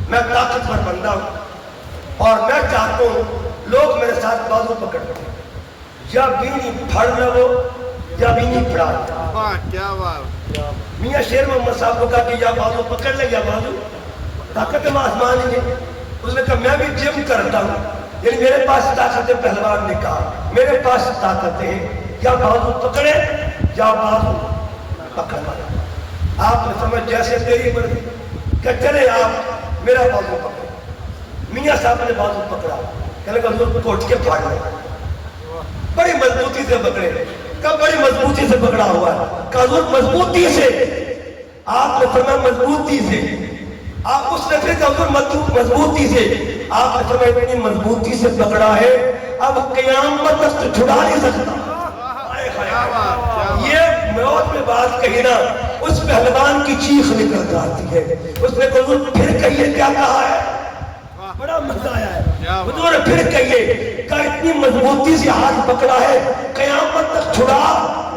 میں طاقتور بندہ ہوں اور میں چاہتا ہوں لوگ میرے ساتھ بازو پکڑ لیں، یا بینی پھڑ لو یا بینی پھڑا لو۔ واہ کیا بات۔ میاں شیر محمد صاحب کو کہا کہ یا بازو پکڑ لے یا بازو، طاقت میں آسمان ہی ہے۔ اس نے کہا میں بھی جم کرتا ہوں، یعنی میرے پاس طاقت ہے۔ پہلوان نے کہا میرے پاس طاقت ہے، یا بازو پکڑے یا بازو پکڑ۔ آپ نے سمجھ جیسے تیری مرضی کہ چلے آپ میرا بازو پکڑے۔ میاں صاحب نے بازو پکڑا، کہنے لگا حضور کوٹ کے پھاڑ لیں، بڑی مضبوطی سے پکڑے۔ کب بڑی مضبوطی سے پکڑا ہوا ہے؟ کہ حضور مضبوطی سے، آپ نے فرمایا مضبوطی سے۔ آپ اس نے پھر کہا حضور مضبوطی سے، آپ نے فرمایا اتنی مضبوطی سے پکڑا ہے اب قیامت تک تو چھڑا نہیں سکتا۔ یہ موت میں بات کہی نا، اس پہلوان کی چیخ نکل جاتی ہے۔ اس نے کہا حضور پھر کہیے کیا کہا ہے؟ بڑا مزہ آیا ہے۔ حضور نے پھر کہیے کہ اتنی مضبوطی سے ہاتھ پکڑا ہے قیامت تک چھڑا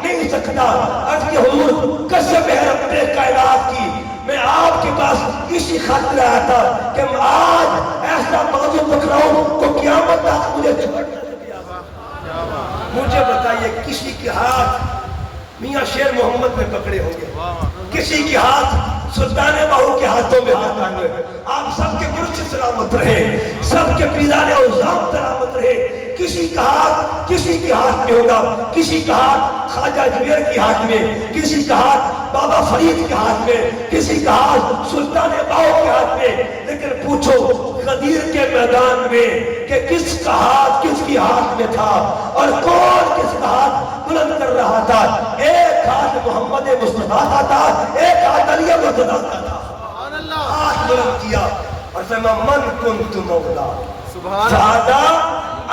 نہیں سکتا۔ عرض کہ حضور قسم ہے رب کائنات کی، میں آپ کے پاس اسی خاطر آیا تھا کہ میں آج ایسا بازو پکڑاؤں تو قیامت تک مجھے چھوڑ نہ سکے۔ مجھے بتائیے کسی کے ہاتھ میاں شیر محمد میں پکڑے ہوں گے، کسی کے ہاتھ سلطان باہو کے ہاتھوں میں ہاتھ آئے ہوئے۔ آپ سب کے برچ سلامت رہے، سب کے پیزانے اور زام سلامت رہے۔ کسی کا ہاتھ کسی کے ہاتھ میں ہوگا، کسی کا ہاتھ خواجہ اجمیر کے ہاتھ میں، کسی کا ہاتھ بابا فرید کے ہاتھ میں، کسی کا ہاتھ سلطان باہو کے ہاتھ میں۔ لیکن پوچھو غدیر کے میدان میں کہ کس کا ہاتھ کس کی ہاتھ میں تھا اور کون کس کا ہاتھ بلند کر رہا تھا؟ ایک ہاتھ محمد مصطفیٰ کا تھا، ایک ہاتھ علی مرتضیٰ کا تھا۔ ہاتھ بلند کیا اور فرمایا من کنت مولا فہذا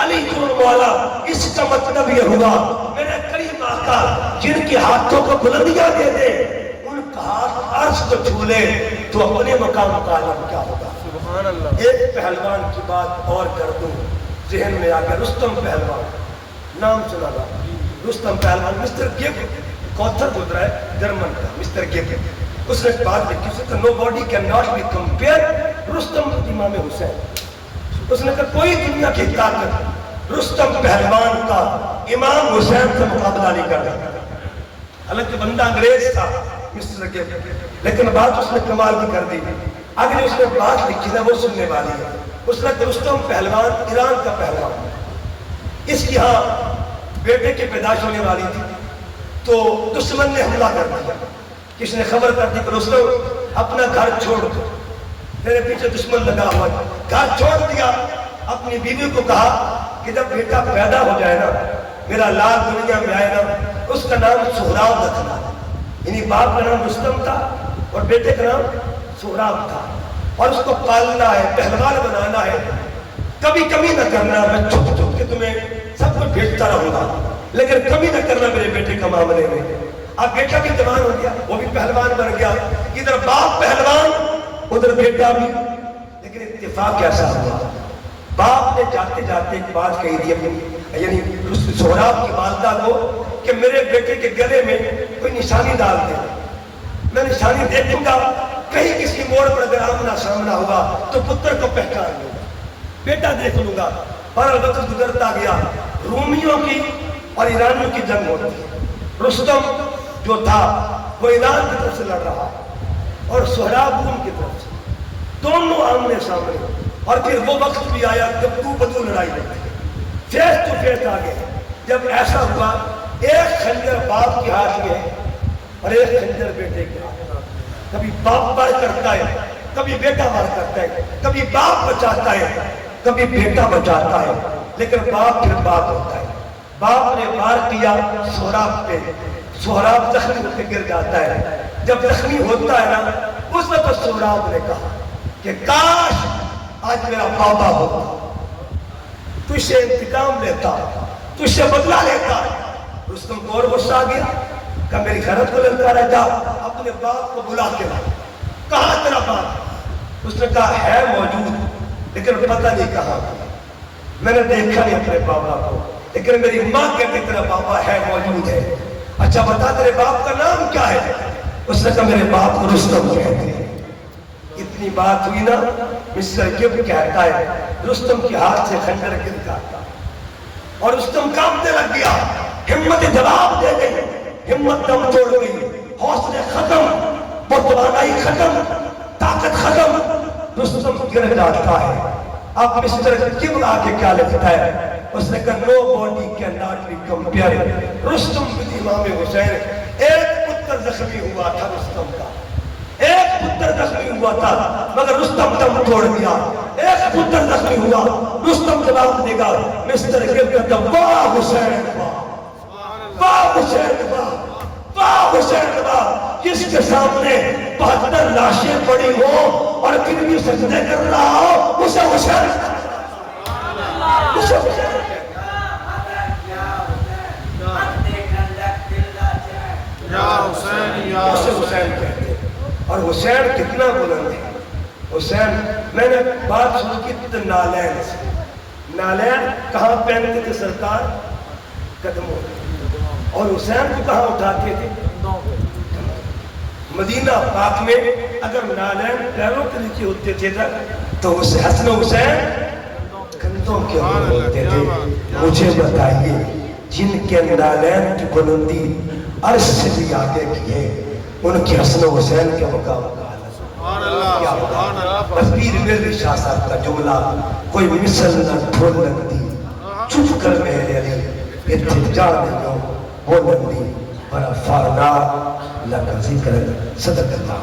علی کن مولا۔ اس کا مطلب یہ ہوا میرے کریم آقا جن کے ہاتھوں کو بلندیاں دے دے، ان کا ہاتھ عرش کو چھو لے تو اپنے مقام کا عالم کیا ہوگا۔ سبحان اللہ۔ ایک پہلوان کی بات اور کر دوں، ذہن میں آ گیا، رستم پہلوان، نام سنا تھا رستم پہلوان۔ مسٹر گیب کوتھر گزرا ہے جرمن کا، مسٹر گیب۔ اس نے بات لکھی، اس نے کہا no body can not be compare Rustam Imam Hussain. اس نے کہا کوئی دنیا کی طاقت رستم پہلوان کا امام حسین سے مقابلہ نہیں کر سکتا۔ حالانکہ بندہ انگریز تھا مسٹر گیب، لیکن بات اس نے کمال کی کر دی۔ اگر اس نے بات لکھی نا وہ سننے والی ہے۔ اس نے کہا رستم پہلوان ایران کا پہلوان، اس کی ہاں بیٹے کی پیدائش ہونے والی تھی تو دشمن نے حملہ کر دیا۔ کس نے خبر کر دی کہ رستم اپنا گھر چھوڑ دو، میرے پیچھے دشمن لگا ہوا ہے۔ گھر چھوڑ دیا، اپنی بیوی کو کہا کہ جب بیٹا پیدا ہو جائے نا، میرا لال دنیا میں آئے نا، اس کا نام سہراب رکھنا، یعنی باپ کا نام رستم تھا اور بیٹے کا نام سہراب تھا، اور اس کو پالنا ہے، پہلوان بنانا ہے، کبھی کمی نہ کرنا، میں چھپ چھپ کے تمہیں سب کو بھیجتا رہوں گا لیکن کمی نہ کرنا میرے بیٹے کا معاملے میں۔ اب بیٹا بھی جوان ہو گیا، وہ بھی پہلوان بن گیا، ادھر باپ پہلوان ادھر بیٹا بھی۔ لیکن اتفاق کیسا ہوا، باپ نے جاتے جاتے ایک بات کہی دی اپنی، یعنی سہراب کی والدہ کو کہ میرے بیٹے کے گلے میں کوئی نشانی ڈال دے، میں نشانی دیکھوں گا، کہیں کسی موڑ پر اگر آمنا سامنا ہوگا تو پتر کو پہچان لوں گا، بیٹا دیکھ لوں گا۔ پر وقت گزرتا گیا، رومیوں کی اور ایرانیوں کی جنگ ہوتی۔ رستم جو تھا وہ ایران کی طرف سے لڑ رہا اور سہراب روم کی طرف سے، دونوں آمنے سامنے۔ اور پھر وہ وقت بھی آیا جب تو بدو لڑائی ہوئی، فیس ٹو فیس آ گئے. جب ایسا ہوا ایک خنجر باپ کے ہاتھ میں اور ایک خنجر بیٹے کے ہاتھ میں. کبھی باپ وار کرتا ہے، کبھی بیٹا وار کرتا ہے، کبھی باپ بچاتا ہے، کبھی بیٹا بچاتا ہے، لیکن باپ پھر باپ ہوتا ہے. باپ نے وار کیا سہراب پہ، سہراب زخمی ہو کے گر جاتا ہے. جب زخمی ہوتا ہے نا اس وقت سہراب نے کہا کہ کاش آج میرا بابا ہوتا، تجھ سے انتقام لیتا، تجھ سے بدلہ لیتا. رستم کو اور غصہ آ گیا کہ میری خیرت کو للکارا، جا اپنے باپ کو بلا کے لا. کہاں تیرا باپ؟ اس نے کہا ہے موجود لیکن پتہ نہیں کہاں. میں نے دیکھا نہیں اپنے بابا کو، لیکن میری ماں کہتی تیرا بابا ہے موجود ہے. اچھا بتا تیرے باپ کا نام کیا ہے؟ اس نے کہا میرے باپ کو رستم کہتے ہیں. اتنی بات ہوئی نا، مصر کیوں کہتا ہے رستم کے ہاتھ سے خنجر گر جاتا اور رستم کانپنے لگ گیا. ہمت جواب دے گئی، ہمت دم توڑ گئی، حوصلے ختم، توانائی ختم، طاقت ختم. رستم گر جاتا ہے. اب مسٹر کیوں آ کے کیا لکھتا ہے؟ اس نے کہا no body can not be compare. Rustam بن امام حسین، ایک پتر زخمی ہوا تھا رستم کا، ایک پتر زخمی ہوا تھا مگر رستم دم توڑ دیا. ایک پتر زخمی ہوا، رستم جواب دے گا مسٹر گر کہتا واہ حسین واہ، واہ حسین واہ، واہ حسین واہ. کس کے سامنے 72 لاشیں پڑی ہو اور پھر بھی سجدے کر رہا ہو اسے حسین، اسے حسین اسے حسین کہتے ہیں. اور حسین کتنا بلند ہے. حسین میں نے بات شروع کی نالین سے. نالین کہاں پہنتے تھے سرکار؟ قدموں. اور حسین کو کہاں اٹھاتے تھے؟ مدینہ پاک میں اگر نالین پیروں کے نیچے ہوتے تھے تو اسے حسن حسین کندھوں کے اوپر ہوتے تھے. مجھے بتائیے جن کے نالین کی بلندی عرش سے بھی آگے کی ہے ان کی حسن حسین کے مقابلہ کیا ہوگا؟ بس پیر میرے شاہ صاحب کا جملہ کوئی مثل نہ ڈھول لگتی چپ کر میرے علی اتجا نہیں وہ لگتی بڑا فارنا لگا ذکر صدق اللہ.